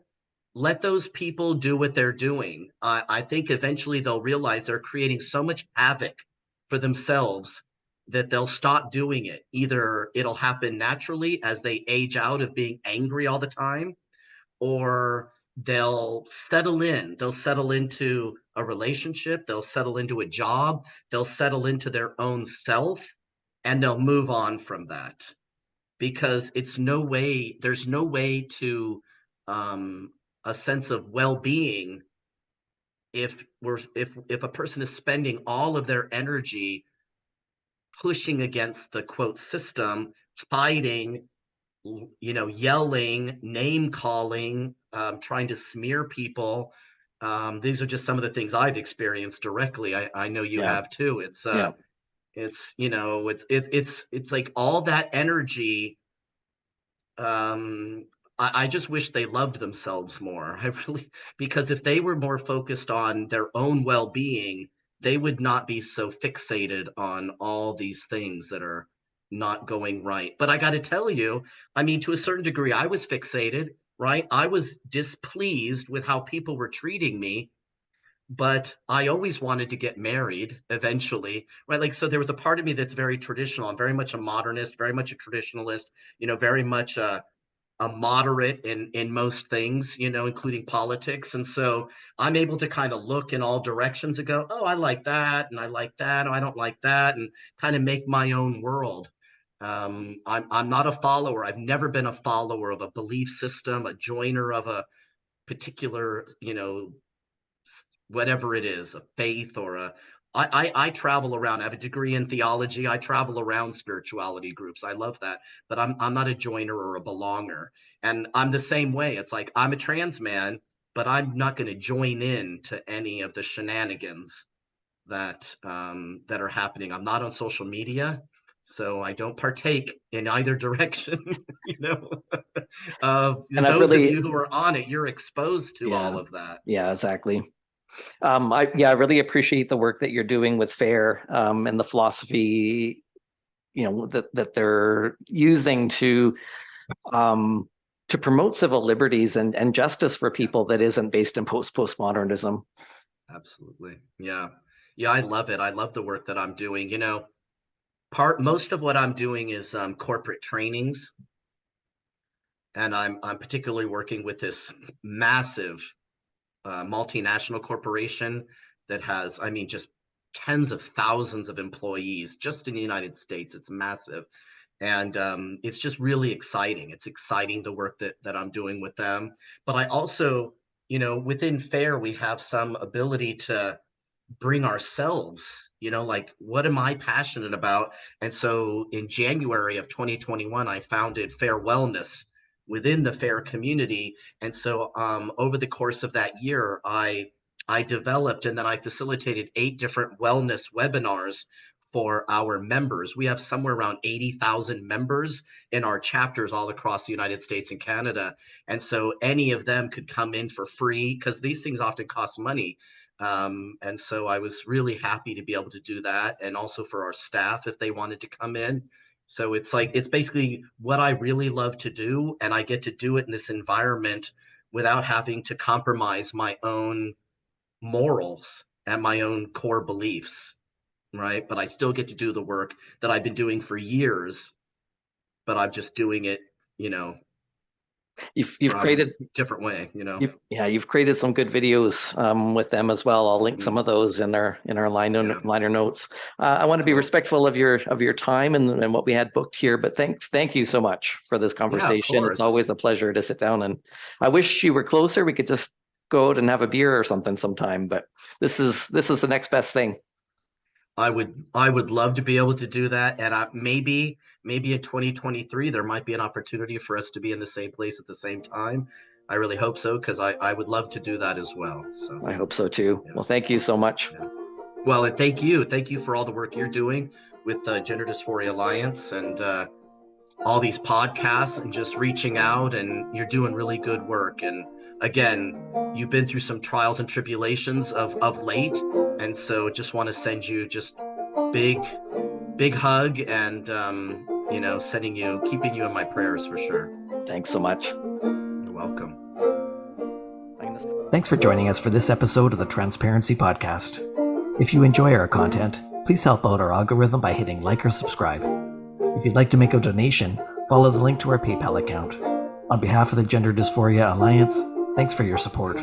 Let those people do what they're doing. I think eventually they'll realize they're creating so much havoc for themselves that they'll stop doing it. Either it'll happen naturally as they age out of being angry all the time, or they'll settle in. They'll settle into a relationship, they'll settle into a job, they'll settle into their own self, and they'll move on from that. Because there's no way to a sense of well-being if a person is spending all of their energy pushing against the quote system, fighting, you know, yelling, name calling, trying to smear people. These are just some of the things I've experienced directly. I know you Yeah. have too. Yeah. It's you know, it's like all that energy. um I just wish they loved themselves more. I really, because if they were more focused on their own well-being, they would not be so fixated on all these things that are not going right. But I got to tell you, I mean, to a certain degree, I was fixated, right? I was displeased with how people were treating me, but I always wanted to get married eventually, right? Like, so there was a part of me that's very traditional. I'm very much a modernist, very much a traditionalist, you know, very much a moderate in most things, you know, including politics. And so I'm able to kind of look in all directions and go, oh, I like that, and I like that, or I don't like that, and kind of make my own world. I'm not a follower. I've never been a follower of a belief system, a joiner of a particular, you know, whatever it is, a faith or a I travel around. I have a degree in theology. I travel around spirituality groups. I love that. But I'm not a joiner or a belonger. And I'm the same way. It's like I'm a trans man, but I'm not going to join in to any of the shenanigans that are happening. I'm not on social media, so I don't partake in either direction. You know, And I've those of really, you who are on it, you're exposed to all yeah, of that. yeah, exactly. I really appreciate the work that you're doing with FAIR, and the philosophy, you know, that they're using to promote civil liberties and justice for Yeah. people that isn't based in postmodernism. Absolutely. Yeah. Yeah, I love it. I love the work that I'm doing. You know, most of what I'm doing is corporate trainings, and I'm particularly working with this massive multinational corporation that has, I mean, just tens of thousands of employees just in the United States. It's massive. And it's just really exciting. It's exciting the work that I'm doing with them. But I also, you know, within FAIR, we have some ability to bring ourselves, you know, like what am I passionate about? And so in January of 2021, I founded Fair Wellness within the Fair community. And so over the course of that year, I developed and then I facilitated 8 different wellness webinars for our members. We have somewhere around 80,000 members in our chapters all across the United States and Canada. And so any of them could come in for free because these things often cost money. And so I was really happy to be able to do that, and also for our staff if they wanted to come in. So it's like, it's basically what I really love to do, and I get to do it in this environment without having to compromise my own morals and my own core beliefs, right? But I still get to do the work that I've been doing for years, but I'm just doing it, you know, You've from created different way, you know. you've created some good videos with them as well. I'll link some of those in our Yeah, liner notes. I want to be cool. respectful of your time and what we had booked here, but thank you so much for this Yeah, of conversation. It's course. always a pleasure to sit down, and I wish you were closer. We could just go out and have a beer or something sometime. But this is the next best thing. I would love to be able to do that, and maybe in 2023 there might be an opportunity for us to be in the same place at the same time. I really hope so, because I would love to do that as well. So I hope so too. Yeah. Well, thank you so much. Yeah. Well, and thank you for all the work you're doing with Gender Dysphoria Alliance and all these podcasts and just reaching out, and you're doing really good work. And again, you've been through some trials and tribulations of late, and so just want to send you just big hug, and keeping you in my prayers for sure. Thanks so much. You're welcome. Thanks for joining us for this episode of the Transparency Podcast. If you enjoy our content, please help out our algorithm by hitting like or subscribe. If you'd like to make a donation, follow the link to our PayPal account. On behalf of the Gender Dysphoria Alliance, thanks for your support.